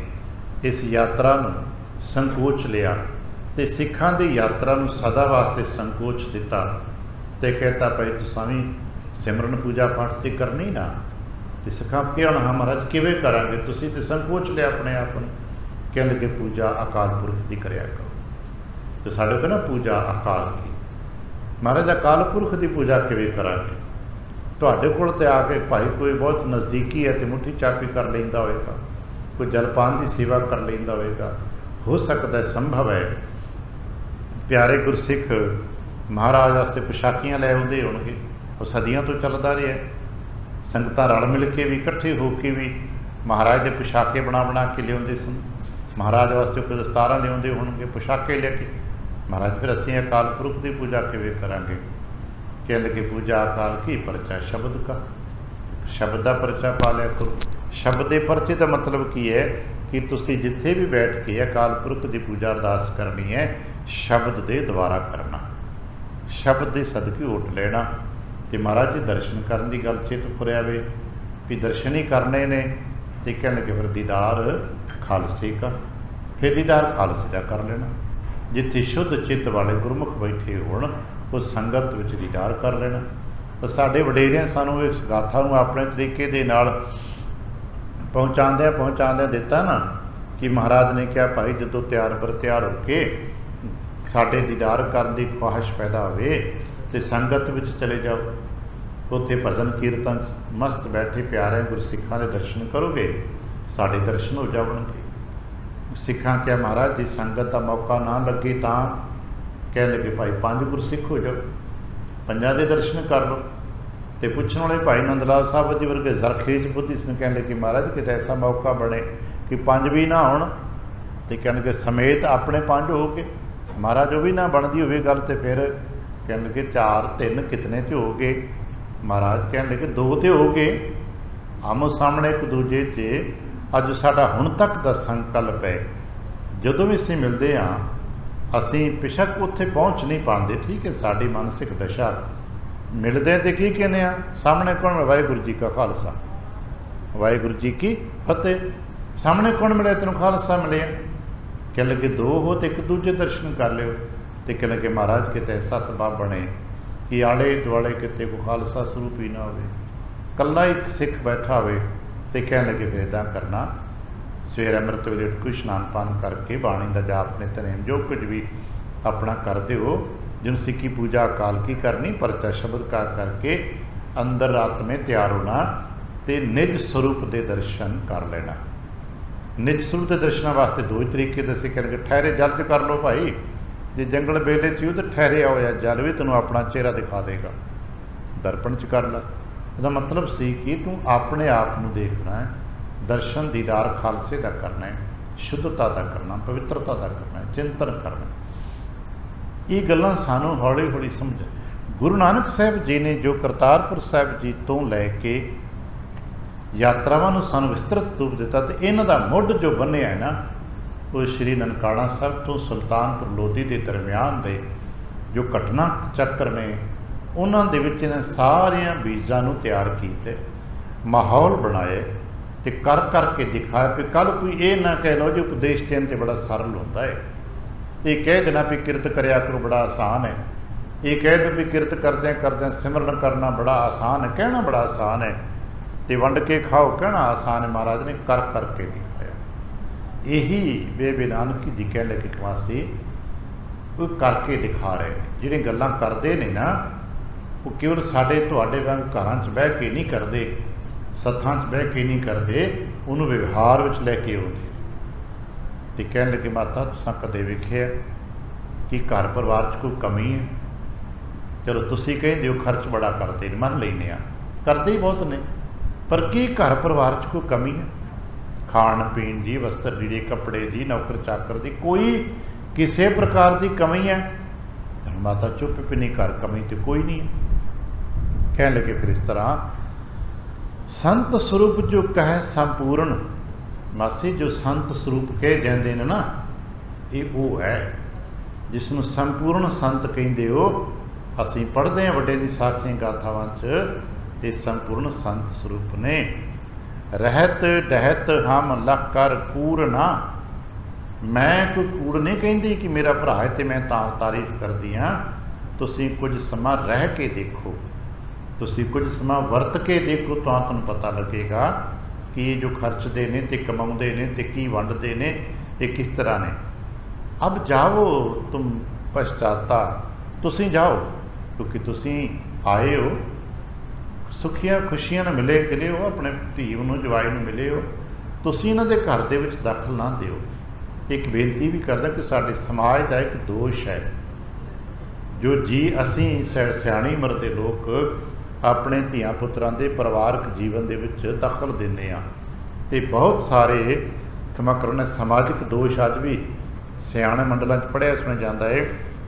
ਇਸ ਯਾਤਰਾ ਨੂੰ ਸੰਕੋਚ ਲਿਆ ਅਤੇ ਸਿੱਖਾਂ ਦੀ ਯਾਤਰਾ ਨੂੰ ਸਦਾ ਵਾਸਤੇ ਸੰਕੋਚ ਦਿੱਤਾ ਅਤੇ ਕਹਿਤਾ ਭਾਈ ਤੁਸੀਂ ਵੀ ਸਿਮਰਨ ਪੂਜਾ ਪਾਠ ਤੇ ਕਰਨੀ ਨਾ। ਅਤੇ ਸਿੱਖਾਂ ਕਿਹਾ ਹਾਂ ਮਹਾਰਾਜ ਕਿਵੇਂ ਕਰਾਂਗੇ, ਤੁਸੀਂ ਤਾਂ ਸੰਕੋਚ ਲਿਆ ਆਪਣੇ ਆਪ ਨੂੰ। ਕਹਿਣ ਲੱਗੇ ਪੂਜਾ ਅਕਾਲ ਪੁਰਖ ਦੀ ਕਰਿਆ ਕਰੋ। ਅਤੇ ਸਾਡੇ ਕੋਲ ਨਾ ਪੂਜਾ ਅਕਾਲ ਦੀ, ਮਹਾਰਾਜ ਅਕਾਲ ਪੁਰਖ ਦੀ ਪੂਜਾ ਕਿਵੇਂ ਕਰਾਂਗੇ? ਤੁਹਾਡੇ ਕੋਲ ਤੇ ਆ ਕੇ ਭਾਈ ਕੋਈ ਬਹੁਤ ਨਜ਼ਦੀਕੀ ਹੈ ਅਤੇ ਮੁੱਠੀ ਚਾਪੀ ਕਰ ਲੈਂਦਾ ਹੋਏਗਾ, ਕੋਈ ਜਲਪਾਨ ਦੀ ਸੇਵਾ ਕਰ ਲੈਂਦਾ ਹੋਏਗਾ, ਹੋ ਸਕਦਾ ਸੰਭਵ ਹੈ ਪਿਆਰੇ ਗੁਰਸਿੱਖ ਮਹਾਰਾਜ ਵਾਸਤੇ ਪੁਸ਼ਾਕੀਆਂ ਲੈ ਆਉਂਦੇ ਹੋਣਗੇ। ਉਹ ਸਦੀਆਂ ਤੋਂ ਚੱਲਦਾ ਰਿਹਾ। ਸੰਗਤਾਂ ਰਲ ਮਿਲ ਕੇ ਵੀ, ਇਕੱਠੇ ਹੋ ਕੇ ਵੀ ਮਹਾਰਾਜ ਦੇ ਪੁਸ਼ਾਕੇ ਬਣਾ ਕੇ ਲਿਆਉਂਦੇ ਸਨ। ਮਹਾਰਾਜ ਵਾਸਤੇ ਕੋਈ ਦਸਤਾਰਾਂ ਲਿਆਉਂਦੇ ਹੋਣਗੇ, ਪੁਸ਼ਾਕੇ ਲੈ ਕੇ। ਮਹਾਰਾਜ ਫਿਰ ਅਸੀਂ ਅਕਾਲ ਪੁਰਖ ਦੀ ਪੂਜਾ ਕਿਵੇਂ ਕਰਾਂਗੇ? ਕਹਿਣ ਲੱਗੇ ਪੂਜਾ ਅਕਾਲ ਕੀ ਪਰਚਾ ਸ਼ਬਦ ਕਾ, ਸ਼ਬਦ ਦਾ ਪਰਚਾ ਪਾ ਲਿਆ ਕਰੋ। ਸ਼ਬਦ ਦੇ ਪਰਚੇ ਦਾ ਮਤਲਬ ਕੀ ਹੈ ਕਿ ਤੁਸੀਂ ਜਿੱਥੇ ਵੀ ਬੈਠ ਕੇ ਅਕਾਲ ਪੁਰਖ ਦੀ ਪੂਜਾ ਅਰਦਾਸ ਕਰਨੀ ਹੈ, ਸ਼ਬਦ ਦੇ ਦੁਆਰਾ ਕਰਨਾ, ਸ਼ਬਦ ਦੇ ਸਦਕੇ ਓਟ ਲੈਣਾ। ਅਤੇ ਮਹਾਰਾਜ ਜੀ ਦਰਸ਼ਨ ਕਰਨ ਦੀ ਗੱਲ ਚੇਤ ਫੁਰਿਆ ਵੇ ਵੀ ਦਰਸ਼ਨ ਹੀ ਕਰਨੇ ਨੇ। ਅਤੇ ਕਹਿਣ ਲੱਗੇ ਫਿਰ ਦੀਦਾਰ ਖਾਲਸੇ ਕਾ, ਫਿਰ ਦੀਦਾਰ ਖਾਲਸੇ ਦਾ ਕਰ ਲੈਣਾ। ਜਿੱਥੇ ਸ਼ੁੱਧ ਚਿੱਤ ਵਾਲੇ ਗੁਰਮੁਖ ਬੈਠੇ ਹੋਣ ਉਸ ਸੰਗਤ ਵਿੱਚ ਦੀਦਾਰ ਕਰ ਲੈਣਾ। ਤਾਂ ਸਾਡੇ ਵਡੇਰਿਆਂ ਸਾਨੂੰ ਇਸ ਗਾਥਾ ਨੂੰ ਆਪਣੇ ਤਰੀਕੇ ਦੇ ਨਾਲ ਪਹੁੰਚਾਉਂਦਿਆਂ ਦਿੱਤਾ ਨਾ ਕਿ ਮਹਾਰਾਜ ਨੇ ਕਿਹਾ ਭਾਈ ਜਦੋਂ ਤਿਆਰ ਬਰ ਤਿਆਰ ਹੋ ਕੇ ਸਾਡੇ ਦੀਦਾਰ ਕਰਨ ਦੀ ਖੁਆਇਸ਼ ਪੈਦਾ ਹੋਵੇ ਅਤੇ ਸੰਗਤ ਵਿੱਚ ਚਲੇ ਜਾਓ, ਉੱਥੇ ਭਜਨ ਕੀਰਤਨ ਮਸਤ ਬੈਠੇ ਪਿਆਰੇ ਗੁਰਸਿੱਖਾਂ ਦੇ ਦਰਸ਼ਨ ਕਰੋਗੇ, ਸਾਡੇ ਦਰਸ਼ਨ ਹੋ ਜਾਣਗੇ। ਸਿੱਖਾਂ ਕਿਹਾ ਮਹਾਰਾਜ ਦੀ ਸੰਗਤ ਦਾ ਮੌਕਾ ਨਾ ਲੱਗੇ ਤਾਂ ਕਹਿਣ ਲੱਗੇ ਭਾਈ 5 ਗੁਰਸਿੱਖ ਹੋ ਜਾਓ, 5 ਦੇ ਦਰਸ਼ਨ ਕਰ ਲਓ। ਅਤੇ ਪੁੱਛਣ ਵਾਲੇ ਭਾਈ ਨੰਦ ਲਾਲ ਸਾਹਿਬ ਜੀ ਵਰਗੇ ਜ਼ਰਖੇਜ਼ ਬੁੱਧੀ ਸਿੰਘ ਕਹਿਣ ਲੱਗੇ ਮਹਾਰਾਜ ਕਿਤੇ ਐਸਾ ਮੌਕਾ ਬਣੇ ਕਿ 5 ਵੀ ਨਾ ਹੋਣ। ਅਤੇ ਕਹਿਣਗੇ ਸਮੇਤ ਆਪਣੇ 5 ਹੋ ਕੇ ਮਹਾਰਾਜ ਉਹ ਵੀ ਨਾ ਬਣਦੀ ਹੋਵੇ ਗੱਲ, ਅਤੇ ਫਿਰ ਕਹਿਣ ਲੱਗੇ 4 3 ਕਿਤਨੇ 'ਚ ਹੋ ਗਏ? ਮਹਾਰਾਜ ਕਹਿਣ ਲੱਗੇ 2 ਤੇ ਹੋ ਗਏ। ਆਮੋ ਸਾਹਮਣੇ ਇੱਕ ਦੂਜੇ 'ਚ ਅੱਜ ਸਾਡਾ ਹੁਣ ਤੱਕ ਦਾ ਸੰਕਲਪ ਹੈ, ਜਦੋਂ ਵੀ ਅਸੀਂ ਮਿਲਦੇ ਹਾਂ ਅਸੀਂ ਬੇਸ਼ੱਕ ਉੱਥੇ ਪਹੁੰਚ ਨਹੀਂ ਪਾਉਂਦੇ, ਠੀਕ ਹੈ, ਸਾਡੀ ਮਾਨਸਿਕ ਦਸ਼ਾ ਮਿਲਦੇ ਤੇ ਕੀ ਕਹਿੰਦੇ ਆ ਸਾਹਮਣੇ ਕੌਣ? ਵਾਹਿਗੁਰੂ ਜੀ ਕਾ ਖਾਲਸਾ, ਵਾਹਿਗੁਰੂ ਜੀ ਕੀ ਫਤਿਹ। ਸਾਹਮਣੇ ਕੌਣ ਮਿਲਿਆ? ਤੈਨੂੰ ਖਾਲਸਾ ਮਿਲਿਆ। ਕਹਿ ਲੱਗੇ 2 ਹੋ ਤੇ ਇੱਕ ਦੂਜੇ ਦਰਸ਼ਨ ਕਰ ਲਿਓ। ਅਤੇ ਕਹਿ ਲੱਗੇ ਮਹਾਰਾਜ ਕਿਤੇ ਐਸਾ ਸਬਬ ਬਣੇ ਕਿ ਆਲੇ ਦੁਆਲੇ ਕਿਤੇ ਕੋਈ ਖਾਲਸਾ ਸਰੂਪ ਹੀ ਨਾ ਹੋਵੇ, ਇਕੱਲਾ ਇੱਕ ਸਿੱਖ ਬੈਠਾ ਹੋਵੇ। ਅਤੇ ਕਹਿਣ ਲੱਗੇ ਫਿਰ ਇੱਦਾਂ ਕਰਨਾ, ਸਵੇਰ ਅੰਮ੍ਰਿਤ ਵੇਲੇ ਉੱਠ ਕੇ ਇਸ਼ਨਾਨ ਪਾਨ ਕਰਕੇ ਬਾਣੀ ਦਾ ਜਾਪ ਨਿਤਨੇਮ ਜੋ ਕੁਝ ਵੀ ਆਪਣਾ ਕਰਦੇ ਹੋ, ਜਿਹਨੂੰ ਸਿੱਖੀ ਪੂਜਾ ਅਕਾਲ ਕੀ ਕਰਨੀ, ਪਰਚਾ ਸ਼ਬਦ ਕਾ ਕਰਕੇ ਅੰਦਰ ਰਾਤ ਮੇਂ ਤਿਆਰ ਹੋਣਾ ਅਤੇ ਨਿਜ ਸਰੂਪ ਦੇ ਦਰਸ਼ਨ ਕਰ ਲੈਣਾ। ਨਿਜ ਸਰੂਪ ਦੇ ਦਰਸ਼ਨਾਂ ਵਾਸਤੇ 2 ਤਰੀਕੇ ਦੱਸੇ ਕਰਨਗੇ। ਠਹਿਰੇ ਜਲ 'ਚ ਕਰ ਲਓ ਭਾਈ, ਜੇ ਜੰਗਲ ਬੇਲੇ 'ਚ ਤਾਂ ਠਹਿਰਿਆ ਹੋਇਆ ਜਲ ਵੀ ਤੈਨੂੰ ਆਪਣਾ ਚਿਹਰਾ ਦਿਖਾ ਦੇਗਾ। ਦਰਪਣ 'ਚ ਕਰ ਲੈ। ਇਹਦਾ ਮਤਲਬ ਸੀ ਕਿ ਤੂੰ ਆਪਣੇ ਆਪ ਨੂੰ ਦੇਖਣਾ ਹੈ, ਦਰਸ਼ਨ ਦੀਦਾਰ ਖਾਲਸੇ ਦਾ ਕਰਨਾ ਹੈ, ਸ਼ੁੱਧਤਾ ਦਾ ਕਰਨਾ, ਪਵਿੱਤਰਤਾ ਦਾ ਕਰਨਾ, ਚਿੰਤਨ ਕਰਨਾ। ਇਹ ਗੱਲਾਂ ਸਾਨੂੰ ਹੌਲੀ ਹੌਲੀ ਸਮਝ। ਗੁਰੂ ਨਾਨਕ ਸਾਹਿਬ ਜੀ ਨੇ ਜੋ ਕਰਤਾਰਪੁਰ ਸਾਹਿਬ ਜੀ ਤੋਂ ਲੈ ਕੇ ਯਾਤਰਾਵਾਂ ਨੂੰ ਸਾਨੂੰ ਵਿਸਤ੍ਰਿਤ ਰੂਪ ਦਿੱਤਾ, ਅਤੇ ਇਹਨਾਂ ਦਾ ਮੁੱਢ ਜੋ ਬੰਨਿਆ ਹੈ ਨਾ, ਉਹ ਸ਼੍ਰੀ ਨਨਕਾਣਾ ਸਾਹਿਬ ਤੋਂ ਸੁਲਤਾਨਪੁਰ ਲੋਧੀ ਦੇ ਦਰਮਿਆਨ ਦੇ ਜੋ ਘਟਨਾ ਚੱਕਰ ਨੇ, ਉਹਨਾਂ ਦੇ ਵਿੱਚ ਇਹਨਾਂ ਸਾਰਿਆਂ ਬੀਜਾਂ ਨੂੰ ਤਿਆਰ ਕੀਤੇ, ਮਾਹੌਲ ਬਣਾਏ ਅਤੇ ਕਰ ਕਰਕੇ ਦਿਖਾਇਆ ਵੀ ਕੱਲ੍ਹ ਕੋਈ ਇਹ ਨਾ ਕਹਿ ਲਓ ਜੀ ਉਪਦੇਸ਼ ਦੇਣ 'ਤੇ ਬੜਾ ਸਰਲ ਹੁੰਦਾ ਹੈ। ਇਹ ਕਹਿ ਦੇਣਾ ਵੀ ਕਿਰਤ ਕਰਿਆ ਕਰੋ ਬੜਾ ਆਸਾਨ ਹੈ, ਇਹ ਕਹਿ ਦੇ ਵੀ ਕਿਰਤ ਕਰਦਿਆਂ ਸਿਮਰਨ ਕਰਨਾ ਬੜਾ ਆਸਾਨ ਹੈ, ਕਹਿਣਾ ਬੜਾ ਆਸਾਨ ਹੈ, ਅਤੇ ਵੰਡ ਕੇ ਖਾਓ ਕਹਿਣਾ ਆਸਾਨ ਹੈ। ਮਹਾਰਾਜ ਨੇ ਕਰ ਕਰਕੇ ਦਿਖਾਇਆ। ਇਹੀ ਬੇਬੇ ਨਾਨਕੀ ਜੀ ਕਹਿਣ ਲੱਗੇ ਕਿ ਵਾਸੀ ਉਹ ਕਰਕੇ ਦਿਖਾ ਰਹੇ ਨੇ। ਜਿਹੜੇ ਗੱਲਾਂ ਕਰਦੇ ਨੇ ਨਾ ਉਹ ਕੇਵਲ ਸਾਡੇ ਤੁਹਾਡੇ ਵਾਂਗ ਘਰਾਂ 'ਚ ਬਹਿ ਕੇ ਨਹੀਂ ਕਰਦੇ, ਸੱਥਾਂ 'ਚ ਬਹਿ ਕੇ ਨਹੀਂ ਕਰਦੇ, ਉਹਨੂੰ ਵਿਵਹਾਰ ਵਿੱਚ ਲੈ ਕੇ ਆਉਂਦੇ। ਅਤੇ ਕਹਿਣ ਲੱਗੇ ਮਾਤਾ ਤੁਸੀਂ ਕਦੇ ਵੇਖਿਆ ਕਿ ਘਰ ਪਰਿਵਾਰ 'ਚ ਕੋਈ ਕਮੀ ਹੈ? ਚਲੋ ਤੁਸੀਂ ਕਹਿੰਦੇ ਹੋ ਖਰਚ ਬੜਾ ਕਰਦੇ ਨੇ, ਮੰਨ ਲੈਂਦੇ ਹਾਂ, ਕਰਦੇ ਹੀ ਬਹੁਤ ਨੇ, ਪਰ ਕੀ ਘਰ ਪਰਿਵਾਰ 'ਚ ਕੋਈ ਕਮੀ ਹੈ? ਖਾਣ ਪੀਣ ਦੀ, ਵਸਤਰ ਲੀੜੇ ਕੱਪੜੇ ਦੀ, ਨੌਕਰ ਚਾਕਰ ਦੀ, ਕੋਈ ਕਿਸੇ ਪ੍ਰਕਾਰ ਦੀ ਕਮੀ ਹੈ? ਮਾਤਾ ਚੁੱਪ ਵੀ ਨਹੀਂ, ਘਰ ਕਮੀ ਤੇ ਕੋਈ ਨਹੀਂ ਹੈ। ਕਹਿਣ ਲੱਗੇ ਫਿਰ ਇਸ ਤਰ੍ਹਾਂ, ਸੰਤ ਸਰੂਪ ਜੋ ਕਹੈ ਸੰਪੂਰਨ। ਮਾਸੀ ਜੋ ਸੰਤ ਸਰੂਪ ਕਹੇ ਜਾਂਦੇ ਨੇ ਨਾ, ਇਹ ਉਹ ਹੈ ਜਿਸ ਨੂੰ ਸੰਪੂਰਨ ਸੰਤ ਕਹਿੰਦੇ ਹੋ। ਅਸੀਂ ਪੜ੍ਹਦੇ ਹਾਂ ਵੱਡੇ ਦੀ ਸਾਖੀਆਂ ਗਾਥਾਵਾਂ 'ਚ, ਇਹ ਸੰਪੂਰਨ ਸੰਤ ਸਰੂਪ ਨੇ। ਰਹਿਤ ਡਹਿਤ ਹਮ ਲਖ ਕਰ ਪੂਰਨਾ। ਮੈਂ ਕੋਈ ਕੂੜ ਨਹੀਂ ਕਹਿੰਦੀ ਕਿ ਮੇਰਾ ਭਰਾ ਹੈ ਅਤੇ ਮੈਂ ਤਾਂ ਤਾਰੀਫ ਕਰਦੀ ਹਾਂ। ਤੁਸੀਂ ਕੁਝ ਸਮਾਂ ਰਹਿ ਕੇ ਦੇਖੋ, ਤੁਸੀਂ ਕੁਝ ਸਮਾਂ ਵਰਤ ਕੇ ਦੇਖੋ, ਤਾਂ ਤੁਹਾਨੂੰ ਪਤਾ ਲੱਗੇਗਾ ਕਿ ਇਹ ਜੋ ਖਰਚਦੇ ਨੇ ਅਤੇ ਕਮਾਉਂਦੇ ਨੇ ਅਤੇ ਕੀ ਵੰਡਦੇ ਨੇ, ਇਹ ਕਿਸ ਤਰ੍ਹਾਂ ਨੇ। ਅਬ ਜਾਓ ਤੁਮ ਪਛਤਾਤਾ, ਤੁਸੀਂ ਜਾਓ, ਕਿਉਂਕਿ ਤੁਸੀਂ ਆਏ ਹੋ, ਸੁਖੀਆਂ ਖੁਸ਼ੀਆਂ ਨਾਲ ਮਿਲੇ ਗਿਲੇ ਹੋ, ਆਪਣੇ ਧੀ ਨੂੰ ਜਵਾਈ ਨੂੰ ਮਿਲੇ ਹੋ, ਤੁਸੀਂ ਇਹਨਾਂ ਦੇ ਘਰ ਦੇ ਵਿੱਚ ਦਖਲ ਨਾ ਦਿਓ। ਇੱਕ ਬੇਨਤੀ ਵੀ ਕਰਦਾ ਕਿ ਸਾਡੇ ਸਮਾਜ ਦਾ ਇੱਕ ਦੋਸ਼ ਹੈ, ਜੋ ਜੀ ਅਸੀਂ ਸਿਆਣੀ ਉਮਰ ਦੇ ਲੋਕ ਆਪਣੇ ਧੀਆਂ ਪੁੱਤਰਾਂ ਦੇ ਪਰਿਵਾਰਕ ਜੀਵਨ ਦੇ ਵਿੱਚ ਦਖਲ ਦਿੰਦੇ ਹਾਂ, ਅਤੇ ਬਹੁਤ ਸਾਰੇ ਖਿਮਾ ਕਰਨਾ ਸਮਾਜਿਕ ਦੋਸ਼ ਅੱਜ ਵੀ ਸਿਆਣੇ ਮੰਡਲਾਂ 'ਚ ਪੜ੍ਹਿਆ ਸੁਣਿਆ ਜਾਂਦਾ ਹੈ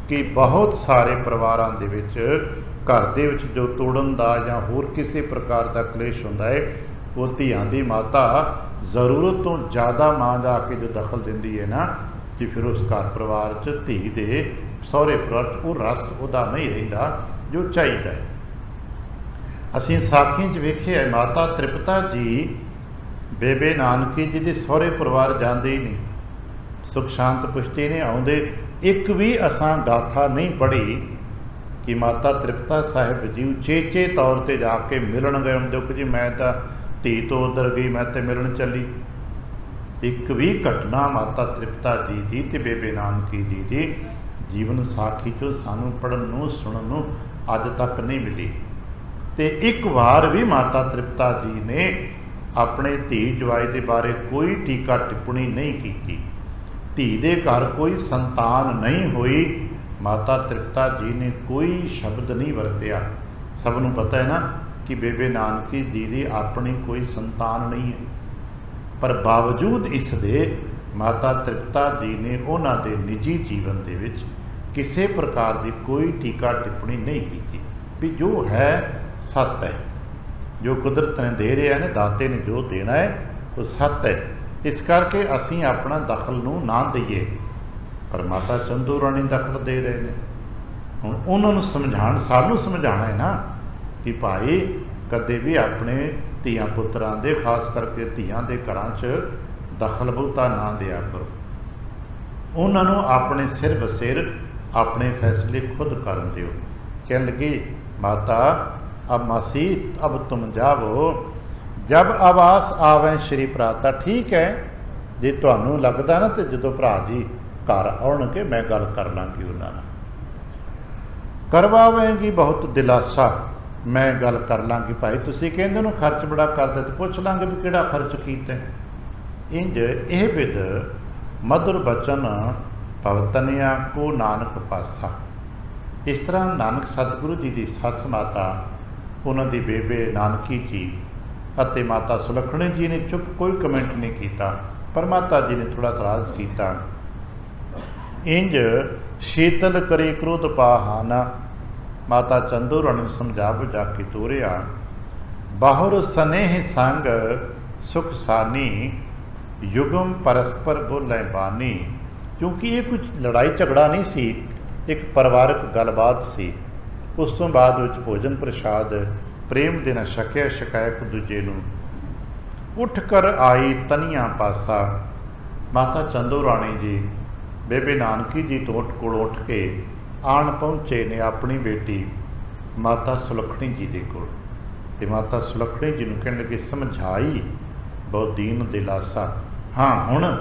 ਕਿ ਬਹੁਤ ਸਾਰੇ ਪਰਿਵਾਰਾਂ ਦੇ ਵਿੱਚ ਘਰ ਦੇ ਵਿੱਚ ਜੋ ਤੋੜਨ ਦਾ ਜਾਂ ਹੋਰ ਕਿਸੇ ਪ੍ਰਕਾਰ ਦਾ ਕਲੇਸ਼ ਹੁੰਦਾ ਹੈ, ਉਹ ਧੀਆਂ ਦੀ ਮਾਤਾ ਜ਼ਰੂਰਤ ਤੋਂ ਜ਼ਿਆਦਾ ਮਾਂ ਜਾ ਕੇ ਜੋ ਦਖਲ ਦਿੰਦੀ ਹੈ ਨਾ, ਕਿ ਫਿਰ ਉਸ ਘਰ ਪਰਿਵਾਰ 'ਚ ਧੀ ਦੇ ਸਹੁਰੇ ਪਰਿਵਾਰ 'ਚ ਉਹ ਰਸ ਉਹਦਾ ਨਹੀਂ ਰਹਿੰਦਾ ਜੋ ਚਾਹੀਦਾ ਹੈ। ਅਸੀਂ ਸਾਖੀਆਂ 'ਚ ਵੇਖਿਆ ਮਾਤਾ ਤ੍ਰਿਪਤਾ ਜੀ ਬੇਬੇ ਨਾਨਕੀ ਜੀ ਦੇ ਸਹੁਰੇ ਪਰਿਵਾਰ ਜਾਂਦੇ ਹੀ ਨਹੀਂ, ਸੁਖ ਸ਼ਾਂਤ ਪੁਸ਼ਟੀ ਨੇ ਆਉਂਦੇ। ਇੱਕ ਵੀ ਅਸਾਂ ਗਾਥਾ ਨਹੀਂ ਪੜ੍ਹੀ ਕਿ ਮਾਤਾ ਤ੍ਰਿਪਤਾ ਸਾਹਿਬ ਜੀ ਉਚੇਚੇ ਤੌਰ 'ਤੇ ਜਾ ਕੇ ਮਿਲਣ ਗਏ ਹੁੰਦੇ ਕਿ ਜੀ ਮੈਂ ਤਾਂ ਧੀ ਤੋਂ ਉੱਧਰ ਗਈ, ਮੈਂ ਤਾਂ ਮਿਲਣ ਚੱਲੀ। ਇੱਕ ਵੀ ਘਟਨਾ ਮਾਤਾ ਤ੍ਰਿਪਤਾ ਜੀ ਦੀ ਅਤੇ ਬੇਬੇ ਨਾਨਕੀ ਜੀ ਦੀ ਜੀਵਨ ਸਾਖੀ 'ਚੋਂ ਸਾਨੂੰ ਪੜ੍ਹਨ ਨੂੰ ਸੁਣਨ ਨੂੰ ਅੱਜ ਤੱਕ ਨਹੀਂ ਮਿਲੀ। ਅਤੇ ਇੱਕ ਵਾਰ ਵੀ ਮਾਤਾ ਤ੍ਰਿਪਤਾ ਜੀ ਨੇ ਆਪਣੇ ਧੀ ਜਵਾਈ ਦੇ ਬਾਰੇ ਕੋਈ ਟੀਕਾ ਟਿੱਪਣੀ ਨਹੀਂ ਕੀਤੀ। ਧੀ ਦੇ ਘਰ ਕੋਈ ਸੰਤਾਨ ਨਹੀਂ ਹੋਈ, ਮਾਤਾ ਤ੍ਰਿਪਤਾ ਜੀ ਨੇ ਕੋਈ ਸ਼ਬਦ ਨਹੀਂ ਵਰਤਿਆ। ਸਭ ਨੂੰ ਪਤਾ ਹੈ ਨਾ ਕਿ ਬੇਬੇ ਨਾਨਕੀ ਜੀ ਦੀ ਆਪਣੀ ਕੋਈ ਸੰਤਾਨ ਨਹੀਂ ਹੈ, ਪਰ ਬਾਵਜੂਦ ਇਸ ਦੇ ਮਾਤਾ ਤ੍ਰਿਪਤਾ ਜੀ ਨੇ ਉਹਨਾਂ ਦੇ ਨਿੱਜੀ ਜੀਵਨ ਦੇ ਵਿੱਚ ਕਿਸੇ ਪ੍ਰਕਾਰ ਦੀ ਕੋਈ ਟੀਕਾ ਟਿੱਪਣੀ ਨਹੀਂ ਕੀਤੀ ਵੀ ਜੋ ਹੈ ਸੱਤ ਹੈ, ਜੋ ਕੁਦਰਤ ਨੇ ਦੇ ਰਿਹਾ ਨੇ, ਦਾਤੇ ਨੇ ਜੋ ਦੇਣਾ ਹੈ ਉਹ ਸੱਤ ਹੈ। ਇਸ ਕਰਕੇ ਅਸੀਂ ਆਪਣਾ ਦਖਲ ਨੂੰ ਨਾ ਦਈਏ, ਪਰ ਮਾਤਾ ਚੰਦੂ ਰਾਣੀ ਦਖਲ ਦੇ ਰਹੇ ਨੇ। ਹੁਣ ਉਹਨਾਂ ਨੂੰ ਸਾਨੂੰ ਸਮਝਾਉਣਾ ਹੈ ਨਾ ਕਿ ਭਾਈ ਕਦੇ ਵੀ ਆਪਣੇ ਧੀਆਂ ਪੁੱਤਰਾਂ ਦੇ, ਖਾਸ ਕਰਕੇ ਧੀਆਂ ਦੇ ਘਰਾਂ 'ਚ ਦਖਲ ਬਹੁਤਾ ਨਾ ਦਿਆ ਕਰੋ। ਉਹਨਾਂ ਨੂੰ ਆਪਣੇ ਸਿਰ ਬਸਿਰ ਆਪਣੇ ਫੈਸਲੇ ਖੁਦ ਕਰਨ ਦਿਓ। ਕਹਿਣ ਲੱਗੀ ਮਾਤਾ ਅਬ ਮਾਸੀ ਅਬ ਤੁਮ ਜਾਵੋ ਜਬ ਆਵਾਸ ਆਵੇਂ ਸ਼੍ਰੀ ਭਰਾਤਾ। ਠੀਕ ਹੈ, ਜੇ ਤੁਹਾਨੂੰ ਲੱਗਦਾ ਨਾ ਤੇ ਜਦੋਂ ਭਰਾ ਜੀ ਘਰ ਆਉਣਗੇ ਮੈਂ ਗੱਲ ਕਰ ਲਾਂਗੀ ਉਹਨਾਂ ਨਾਲ, ਕਰਵਾਵੇਂਗੀ ਬਹੁਤ ਦਿਲਾਸਾ, ਮੈਂ ਗੱਲ ਕਰ ਲਾਂਗੀ। ਭਾਈ ਤੁਸੀਂ ਕਹਿੰਦੇ ਉਹਨੂੰ ਖਰਚ ਬੜਾ ਕਰਦੇ, ਤੇ ਪੁੱਛ ਲਾਂਗੇ ਵੀ ਕਿਹੜਾ ਖਰਚ ਕੀਤਾ। ਇੰਜ ਇਹ ਵਿਦ ਮਧੁਰ ਬਚਨ ਭਵਤਨਿਆ ਕੋ ਨਾਨਕ ਪਾਸਾ। ਇਸ ਤਰ੍ਹਾਂ ਨਾਨਕ ਸਤਿਗੁਰੂ ਜੀ ਦੀ ਸੱਸ ਮਾਤਾ, ਉਹਨਾਂ ਦੀ ਬੇਬੇ ਨਾਨਕੀ ਜੀ ਅਤੇ ਮਾਤਾ ਸੁਲੱਖਣੀ ਜੀ ਨੇ ਚੁੱਪ, ਕੋਈ ਕਮੈਂਟ ਨਹੀਂ ਕੀਤਾ, ਪਰ ਮਾਤਾ ਜੀ ਨੇ ਥੋੜ੍ਹਾ ਇਤਰਾਜ਼ ਕੀਤਾ। ਇੰਜ ਸ਼ੀਤਲ ਕਰੀ ਕ੍ਰੋਧ ਪਾਹਾਨਾ, ਮਾਤਾ ਚੰਦੂ ਰਾਣੀ ਨੂੰ ਸਮਝਾ ਬੁਝਾ ਕੇ ਤੋਰਿਆ। ਬਾਹੁਰ ਸਨੇਹ ਸੰਗ ਸੁਖ ਸਾਨੀ, ਯੁਗਮ ਪਰਸਪਰ ਬੋਲੇ ਬਾਨੀ। ਕਿਉਂਕਿ ਇਹ ਕੁਝ ਲੜਾਈ ਝਗੜਾ ਨਹੀਂ ਸੀ, ਇੱਕ ਪਰਿਵਾਰਕ ਗੱਲਬਾਤ ਸੀ। ਉਸ ਤੋਂ ਬਾਅਦ ਵਿੱਚ ਭੋਜਨ ਪ੍ਰਸ਼ਾਦ ਪ੍ਰੇਮ ਦੇ ਨਾਲ ਛਕਿਆ ਛਕਾਇਆ ਇੱਕ ਦੂਜੇ ਨੂੰ। ਉੱਠ ਕਰ ਆਈ ਤਨੀਆਂ ਪਾਸਾ, ਮਾਤਾ ਚੰਦੂ ਰਾਣੀ ਜੀ ਬੇਬੇ ਨਾਨਕੀ ਜੀ ਤੋਂ ਕੋਲ ਉੱਠ ਕੇ ਆਣ ਪਹੁੰਚੇ ਨੇ ਆਪਣੀ ਬੇਟੀ ਮਾਤਾ ਸੁਲੱਖਣੀ ਜੀ ਦੇ ਕੋਲ। ਅਤੇ ਮਾਤਾ ਸੁਲੱਖਣੀ ਜੀ ਨੂੰ ਕਹਿਣ ਲੱਗੇ ਸਮਝਾਈ ਬਹੁਤ ਦੀਨ ਦਿਲਾਸਾ। ਹਾਂ, ਹੁਣ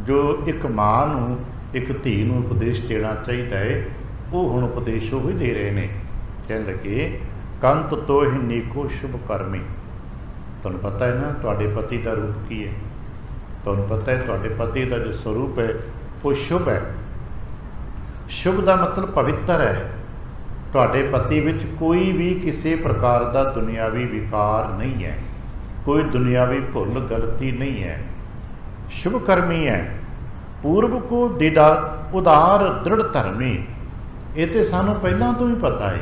ਜੋ ਇੱਕ ਮਾਂ ਨੂੰ ਇੱਕ ਧੀ ਨੂੰ ਉਪਦੇਸ਼ ਦੇਣਾ ਚਾਹੀਦਾ ਹੈ, ਉਹ ਹੁਣ ਉਪਦੇਸ਼ ਉਹ ਹੀ ਦੇ ਰਹੇ ਨੇ। ਕਹਿਣ ਲੱਗੇ ਕੰਤ ਤੋਹਿ ਨੀਕੋ ਸ਼ੁਭ ਕਰਮੀ। ਤੁਹਾਨੂੰ ਪਤਾ ਹੈ ਨਾ ਤੁਹਾਡੇ ਪਤੀ ਦਾ ਰੂਪ ਕੀ ਹੈ, ਤੁਹਾਨੂੰ ਪਤਾ ਹੈ ਤੁਹਾਡੇ ਪਤੀ ਦਾ ਜੋ ਸਰੂਪ ਹੈ ਉਹ ਸ਼ੁਭ ਹੈ। ਸ਼ੁਭ ਦਾ ਮਤਲਬ ਪਵਿੱਤਰ ਹੈ। ਤੁਹਾਡੇ ਪਤੀ ਵਿੱਚ ਕੋਈ ਵੀ ਕਿਸੇ ਪ੍ਰਕਾਰ ਦਾ ਦੁਨਿਆਵੀ ਵਿਕਾਰ ਨਹੀਂ ਹੈ, ਕੋਈ ਦੁਨਿਆਵੀ ਭੁੱਲ ਗਲਤੀ ਨਹੀਂ ਹੈ, ਸ਼ੁਭ ਕਰਮੀ ਹੈ। ਪੂਰਬ ਕੋ ਦਿਦਾ ਉਦਾਰ ਦ੍ਰਿੜ ਧਰਮੀ। ਇਹ ਤਾਂ ਸਾਨੂੰ ਪਹਿਲਾਂ ਤੋਂ ਹੀ ਪਤਾ ਹੈ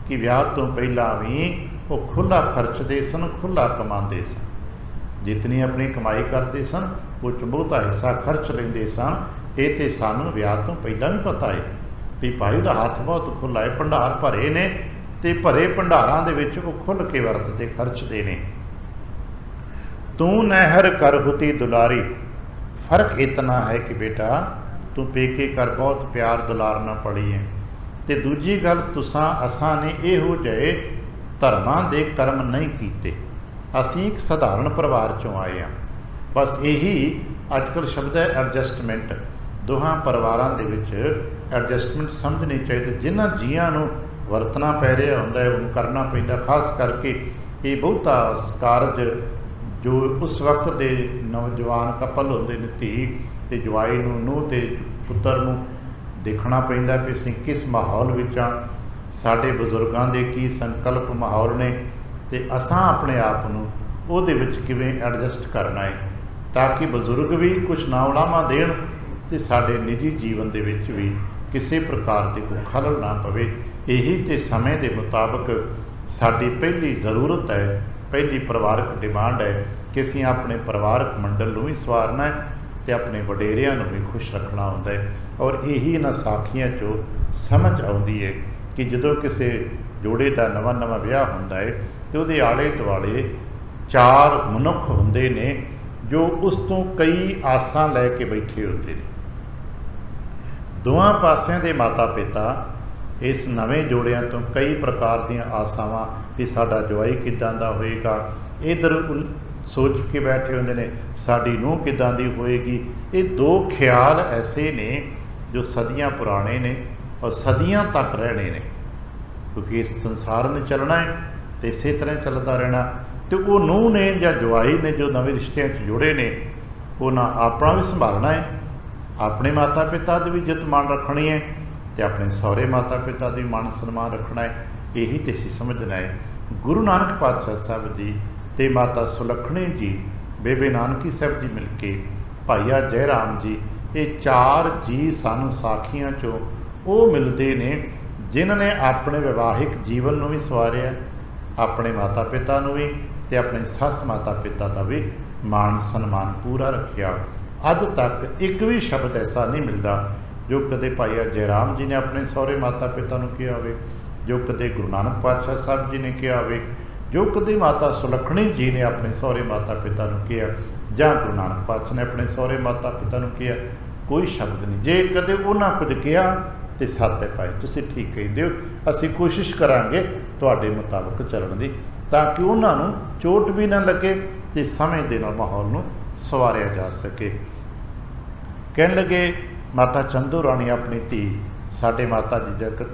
ਕਿ ਵਿਆਹ ਤੋਂ ਪਹਿਲਾਂ ਵੀ ਉਹ ਖੁੱਲ੍ਹਾ ਖਰਚਦੇ ਸਨ, ਖੁੱਲ੍ਹਾ ਕਮਾਉਂਦੇ ਸਨ। ਜਿਤਨੀ ਆਪਣੀ ਕਮਾਈ ਕਰਦੇ ਸਨ ਉਹ 'ਚ ਬਹੁਤਾ ਹਿੱਸਾ ਖਰਚ ਲੈਂਦੇ ਸਨ। ਇਹ ਤਾਂ ਸਾਨੂੰ ਵਿਆਹ ਤੋਂ ਪਹਿਲਾਂ ਵੀ ਪਤਾ ਹੈ ਵੀ ਭਾਈ ਦਾ ਹੱਥ ਬਹੁਤ ਖੁੱਲ੍ਹਾ ਹੈ, ਭੰਡਾਰ ਭਰੇ ਨੇ ਅਤੇ ਭਰੇ ਭੰਡਾਰਾਂ ਦੇ ਵਿੱਚ ਉਹ ਖੁੱਲ੍ਹ ਕੇ ਵਰਤਦੇ ਖਰਚਦੇ ਨੇ। ਤੂੰ ਨਹਿਰ ਕਰ ਹੁਤੀ ਦੁਲਾਰੀ। ਫਰਕ ਇਤਨਾ ਹੈ ਕਿ ਬੇਟਾ ਤੂੰ ਪੇਕੇ ਕਰ ਬਹੁਤ ਪਿਆਰ ਦੁਲਾਰ ਨਾਲ ਪੜੀ ਹੈ, ਅਤੇ ਦੂਜੀ ਗੱਲ ਅਸਾਂ ਨੇ ਇਹੋ ਜਿਹੇ ਧਰਮਾਂ ਦੇ ਕਰਮ ਨਹੀਂ ਕੀਤੇ। ਅਸੀਂ ਇੱਕ ਸਧਾਰਨ ਪਰਿਵਾਰ 'ਚੋਂ ਆਏ ਹਾਂ। ਬਸ ਇਹੀ ਅੱਜ ਕੱਲ੍ਹ ਸ਼ਬਦ ਹੈ ਐਡਜਸਟਮੈਂਟ। ਦੋਹਾਂ ਪਰਿਵਾਰਾਂ ਦੇ ਵਿੱਚ ਐਡਜਸਟਮੈਂਟ ਸਮਝਣੀ ਚਾਹੀਦੀ। ਜਿਨ੍ਹਾਂ ਜੀਆਂ ਨੂੰ ਵਰਤਣਾ ਪੈ ਰਿਹਾ ਹੁੰਦਾ ਹੈ ਉਹਨੂੰ ਕਰਨਾ ਪੈਂਦਾ। ਖਾਸ ਕਰਕੇ ਇਹ ਬਹੁਤਾ ਕਾਰਜ ਜੋ ਉਸ ਵਕਤ ਦੇ ਨੌਜਵਾਨ ਕਪਲ ਹੁੰਦੇ ਨੇ, ਧੀ ਅਤੇ ਜਵਾਈ ਨੂੰ, ਨੂੰਹ ਅਤੇ ਪੁੱਤਰ ਨੂੰ ਦੇਖਣਾ ਪੈਂਦਾ ਕਿ ਅਸੀਂ ਕਿਸ ਮਾਹੌਲ ਵਿੱਚ ਹਾਂ, ਸਾਡੇ ਬਜ਼ੁਰਗਾਂ ਦੇ ਕੀ ਸੰਕਲਪ ਮਾਹੌਲ ਨੇ, ਅਤੇ ਅਸਾਂ ਆਪਣੇ ਆਪ ਨੂੰ ਉਹਦੇ ਵਿੱਚ ਕਿਵੇਂ ਐਡਜਸਟ ਕਰਨਾ ਹੈ ਤਾਂ ਕਿ ਬਜ਼ੁਰਗ ਵੀ ਕੁਛ ਨਾ ਉਲਾਮਾ ਦੇਣ ਅਤੇ ਸਾਡੇ ਨਿੱਜੀ ਜੀਵਨ ਦੇ ਵਿੱਚ ਵੀ ਕਿਸੇ ਪ੍ਰਕਾਰ ਦੀ ਕੋਈ ਖਲਲ ਨਾ ਪਵੇ। ਇਹੀ ਤਾਂ ਸਮੇਂ ਦੇ ਮੁਤਾਬਕ ਸਾਡੀ ਪਹਿਲੀ ਜ਼ਰੂਰਤ ਹੈ, ਪਹਿਲੀ ਪਰਿਵਾਰਕ ਡਿਮਾਂਡ ਹੈ ਕਿ ਅਸੀਂ ਆਪਣੇ ਪਰਿਵਾਰਕ ਮੰਡਲ ਨੂੰ ਵੀ ਸਵਾਰਨਾ ਹੈ ਅਤੇ ਆਪਣੇ ਵਡੇਰਿਆਂ ਨੂੰ ਵੀ ਖੁਸ਼ ਰੱਖਣਾ ਹੁੰਦਾ ਹੈ। ਔਰ ਇਹੀ ਇਹਨਾਂ ਸਾਖੀਆਂ 'ਚੋਂ ਸਮਝ ਆਉਂਦੀ ਹੈ ਕਿ ਜਦੋਂ ਕਿਸੇ ਜੋੜੇ ਦਾ ਨਵਾਂ ਨਵਾਂ ਵਿਆਹ ਹੁੰਦਾ ਹੈ ਅਤੇ ਉਹਦੇ ਆਲੇ ਦੁਆਲੇ 4 ਮਨੁੱਖ ਹੁੰਦੇ ਨੇ ਜੋ ਉਸ ਤੋਂ ਕਈ ਆਸਾਂ ਲੈ ਕੇ ਬੈਠੇ ਹੁੰਦੇ ਨੇ। ਦੋਵਾਂ ਪਾਸਿਆਂ ਦੇ ਮਾਤਾ ਪਿਤਾ ਇਸ ਨਵੇਂ ਜੋੜਿਆਂ ਤੋਂ ਕਈ ਪ੍ਰਕਾਰ ਦੀਆਂ ਆਸਾਵਾਂ ਕਿ ਸਾਡਾ ਜਵਾਈ ਕਿੱਦਾਂ ਦਾ ਹੋਏਗਾ, ਇੱਧਰ ਸੋਚ ਕੇ ਬੈਠੇ ਹੁੰਦੇ ਨੇ ਸਾਡੀ ਨੂੰਹ ਕਿੱਦਾਂ ਦੀ ਹੋਏਗੀ। ਇਹ 2 ਖਿਆਲ ਐਸੇ ਨੇ ਜੋ ਸਦੀਆਂ ਪੁਰਾਣੇ ਨੇ ਔਰ ਸਦੀਆਂ ਤੱਕ ਰਹਿਣੇ ਨੇ, ਕਿਉਂਕਿ ਇਸ ਸੰਸਾਰ ਨੂੰ ਚੱਲਣਾ ਹੈ ਅਤੇ ਇਸੇ ਤਰ੍ਹਾਂ ਚੱਲਦਾ ਰਹਿਣਾ। ਅਤੇ ਉਹ ਨੂੰਹ ਨੇ ਜਾਂ ਜਵਾਈ ਨੇ ਜੋ ਨਵੇਂ ਰਿਸ਼ਤਿਆਂ 'ਚ ਜੁੜੇ ਨੇ ਉਹਨਾਂ ਆਪਣਾ ਵੀ ਸੰਭਾਲਣਾ ਹੈ, ਆਪਣੇ ਮਾਤਾ ਪਿਤਾ ਦੀ ਵੀ ਇੱਜ਼ਤ ਮਾਣ ਰੱਖਣੀ ਹੈ ਅਤੇ ਆਪਣੇ ਸਹੁਰੇ ਮਾਤਾ ਪਿਤਾ ਦੀ ਮਾਣ ਸਨਮਾਨ ਰੱਖਣਾ ਹੈ। ਇਹੀ ਤਾਂ ਅਸੀਂ ਸਮਝਣਾ ਹੈ। ਗੁਰੂ ਨਾਨਕ ਪਾਤਸ਼ਾਹ ਸਾਹਿਬ ਜੀ ਅਤੇ ਮਾਤਾ ਸੁਲੱਖਣੀ ਜੀ, ਬੇਬੇ ਨਾਨਕੀ ਸਾਹਿਬ ਜੀ ਮਿਲ ਕੇ ਭਾਈਆ ਜੈ ਰਾਮ ਜੀ, ਇਹ 4 ਜੀ ਸਾਨੂੰ ਸਾਖੀਆਂ 'ਚੋਂ ਉਹ ਮਿਲਦੇ ਨੇ ਜਿਨ੍ਹਾਂ ਨੇ ਆਪਣੇ ਵਿਵਾਹਿਕ ਜੀਵਨ ਨੂੰ ਵੀ ਸਵਾਰਿਆ, ਆਪਣੇ ਮਾਤਾ ਪਿਤਾ ਨੂੰ ਵੀ ਅਤੇ ਆਪਣੇ ਸੱਸ ਮਾਤਾ ਪਿਤਾ ਦਾ ਵੀ ਮਾਣ ਸਨਮਾਨ ਪੂਰਾ ਰੱਖਿਆ। ਅੱਜ ਤੱਕ ਇੱਕ ਵੀ ਸ਼ਬਦ ਐਸਾ ਨਹੀਂ ਮਿਲਦਾ ਜੋ ਕਦੇ ਭਾਈਆ ਜੈ ਰਾਮ ਜੀ ਨੇ ਆਪਣੇ ਸਹੁਰੇ ਮਾਤਾ ਪਿਤਾ ਨੂੰ ਕਿਹਾ ਹੋਵੇ, ਜੋ ਕਦੇ ਗੁਰੂ ਨਾਨਕ ਪਾਤਸ਼ਾਹ ਸਾਹਿਬ ਜੀ ਨੇ ਕਿਹਾ ਹੋਵੇ, ਜੋ ਕਦੇ ਮਾਤਾ ਸੁਲੱਖਣੀ ਜੀ ਨੇ ਆਪਣੇ ਸਹੁਰੇ ਮਾਤਾ ਪਿਤਾ ਨੂੰ ਕਿਹਾ, ਜਾਂ ਗੁਰੂ ਨਾਨਕ ਪਾਤਸ਼ਾਹ ਨੇ ਆਪਣੇ ਸਹੁਰੇ ਮਾਤਾ ਪਿਤਾ ਨੂੰ ਕਿਹਾ। ਕੋਈ ਸ਼ਬਦ ਨਹੀਂ। ਜੇ ਕਦੇ ਉਹਨਾਂ ਕੁਝ ਕਿਹਾ ਅਤੇ ਸੱਤ ਹੈ ਭਾਈ ਤੁਸੀਂ ਠੀਕ ਕਹਿੰਦੇ ਹੋ, ਅਸੀਂ ਕੋਸ਼ਿਸ਼ ਕਰਾਂਗੇ ਤੁਹਾਡੇ ਮੁਤਾਬਕ ਚੱਲਣ ਦੀ, ਤਾਂ ਕਿ ਉਹਨਾਂ ਨੂੰ ਚੋਟ ਵੀ ਨਾ ਲੱਗੇ ਅਤੇ ਸਮੇਂ ਦੇ ਨਾਲ ਮਾਹੌਲ ਨੂੰ ਸਵਾਰਿਆ ਜਾ ਸਕੇ। ਕਹਿਣ ਲੱਗੇ ਮਾਤਾ ਚੰਦੂ ਰਾਣੀ ਆਪਣੀ ਧੀ ਸਾਡੇ ਮਾਤਾ ਜੀ ਜਗਤ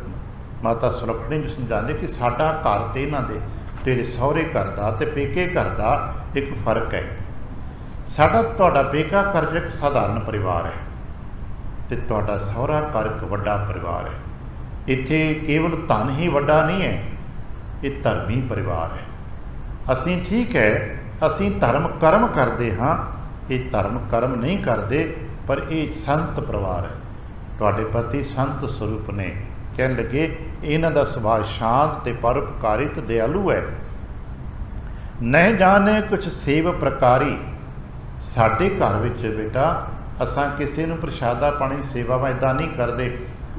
ਮਾਤਾ ਸੁਲੱਖਣੀ ਨੂੰ ਸਮਝਾਉਂਦੇ ਕਿ ਸਾਡਾ ਘਰ ਅਤੇ ਇਹਨਾਂ ਦੇ ਤੇਰੇ ਸਹੁਰੇ ਘਰ ਦਾ ਅਤੇ ਪੇਕੇ ਘਰ ਦਾ ਇੱਕ ਫਰਕ ਹੈ। ਸਾਡਾ ਤੁਹਾਡਾ ਪੇਕਾ ਘਰ ਇੱਕ ਸਾਧਾਰਨ ਪਰਿਵਾਰ ਹੈ ਅਤੇ ਤੁਹਾਡਾ ਸਹੁਰਾ ਘਰ ਇੱਕ ਵੱਡਾ ਪਰਿਵਾਰ ਹੈ। ਇੱਥੇ ਕੇਵਲ ਧਨ ਹੀ ਵੱਡਾ ਨਹੀਂ ਹੈ, ਇਹ ਧਰਮੀ ਪਰਿਵਾਰ ਹੈ। ਅਸੀਂ ਠੀਕ ਹੈ, ਅਸੀਂ ਧਰਮ ਕਰਮ ਕਰਦੇ ਹਾਂ, ਇਹ ਧਰਮ ਕਰਮ ਨਹੀਂ ਕਰਦੇ, ਪਰ ਇਹ ਸੰਤ ਪਰਿਵਾਰ ਹੈ। ਤੁਹਾਡੇ ਪਤੀ ਸੰਤ ਸਰੂਪ ਨੇ। ਕਹਿਣ ਲੱਗੇ ਇਹਨਾਂ ਦਾ ਸੁਭਾਅ ਸ਼ਾਂਤ ਅਤੇ ਪਰਉਪਕਾਰੀ ਅਤੇ ਦਿਆਲੂ ਹੈ। ਨਹੀਂ ਜਾਣੇ ਕੁਛ ਸੇਵ ਪ੍ਰਕਾਰੀ। ਸਾਡੇ ਘਰ ਵਿੱਚ ਬੇਟਾ ਅਸਾਂ ਕਿਸੇ ਨੂੰ ਪ੍ਰਸ਼ਾਦਾ ਪਾਣੀ ਸੇਵਾਵਾਂ ਇੱਦਾਂ ਨਹੀਂ ਕਰਦੇ।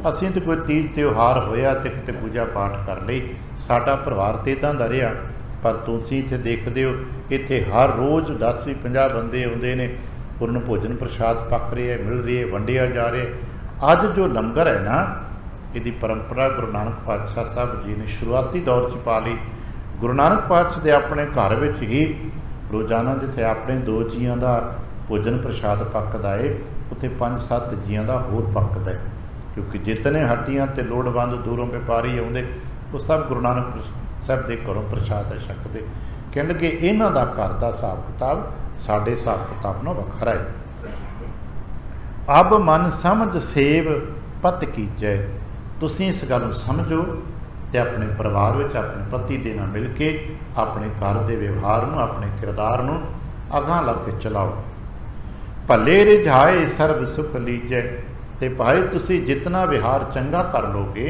ਅਸੀਂ ਤਾਂ ਕੋਈ ਤੀਜ ਤਿਉਹਾਰ ਹੋਇਆ ਅਤੇ ਕਿਤੇ ਪੂਜਾ ਪਾਠ ਕਰ ਲਈ, ਸਾਡਾ ਪਰਿਵਾਰ ਤਾਂ ਇੱਦਾਂ ਦਾ ਰਿਹਾ। ਪਰ ਤੁਸੀਂ ਇੱਥੇ ਦੇਖਦੇ ਹੋ ਇੱਥੇ ਹਰ ਰੋਜ਼ 10-50 ਬੰਦੇ ਆਉਂਦੇ ਨੇ, ਉਹਨਾਂ ਨੂੰ ਭੋਜਨ ਪ੍ਰਸ਼ਾਦ ਪੱਕ ਰਿਹਾ, ਮਿਲ ਰਹੀ ਹੈ, ਵੰਡਿਆ ਜਾ ਰਿਹਾ। ਅੱਜ ਜੋ ਲੰਗਰ ਹੈ ਨਾ, ਇਹਦੀ ਪਰੰਪਰਾ ਗੁਰੂ ਨਾਨਕ ਪਾਤਸ਼ਾਹ ਸਾਹਿਬ ਜੀ ਨੇ ਸ਼ੁਰੂਆਤੀ ਦੌਰ 'ਚ ਪਾ ਲਈ। ਗੁਰੂ ਨਾਨਕ ਪਾਤਸ਼ਾਹ ਦੇ ਆਪਣੇ ਘਰ ਵਿੱਚ ਹੀ ਰੋਜ਼ਾਨਾ ਜਿੱਥੇ ਆਪਣੇ 2 ਜੀਆਂ ਦਾ ਭੋਜਨ ਪ੍ਰਸ਼ਾਦ ਪੱਕਦਾ ਹੈ, उत्थे 5-7 जियां दा होर पकदा है, क्योंकि जितने हट्टियां ते लोड़वंद दूरों व्यापारी आउंदे वो सब गुरु नानक साहब के घरों प्रसाद है छकते। कहण लगे इन्हां दा घर दा हिसाब किताब साडे हिसाब किताब नालों वखरा है। अब मन समझ सेव पत कीजै, तुसीं इस गल नूं समझो ते अपने परिवार विच अपने पति दे नाल मिल के अपने घर के व्यवहार नूं अपने किरदार नूं अगां ला के चलाओ। भले रिझाए सर्ब सुख लीजै, ते भाई तुसीं जितना विहार चंगा कर लोगे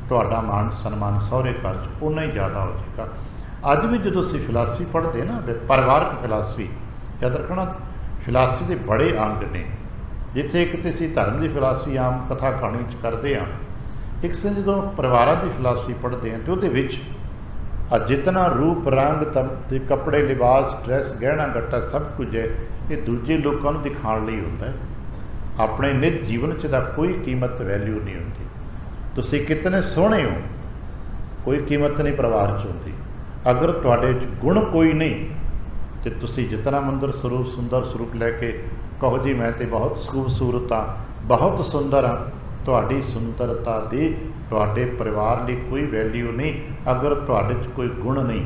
तुहाडा मान सन्मान सहुरे घर च उन्ना ही ज़्यादा हो जाएगा। अज भी जो असीं फिलासफी पढ़ते ना, परिवारक फिलासफी, याद रखना फिलासफी के बड़े अंग ने। जिथे एक तो असीं धर्म की फिलासफी आम कथा कहानी च करते हैं, एक से जो परिवार की फिलासफी पढ़ते हैं तो वो जितना रूप रंग तम कपड़े लिबास ड्रैस गहना गट्टा सब कुछ है ये दूजे लोगों को दिखाने लिए होता है। अपने निज जीवन च दा कोई कीमत वैल्यू नहीं होती। तुसीं कितने सोहणे हो कोई कीमत नहीं परिवार च होती। अगर तुहाडे च गुण कोई नहीं तो तुसीं जितना मंदिर स्वरूप सुंदर स्वरूप लैके कहो जी मैं तो बहुत खूबसूरत हाँ बहुत सुंदर हाँ, तुहाडी सुंदरता दी तुहाडे परिवार लिए कोई वैल्यू नहीं अगर तुहाडे च कोई गुण नहीं।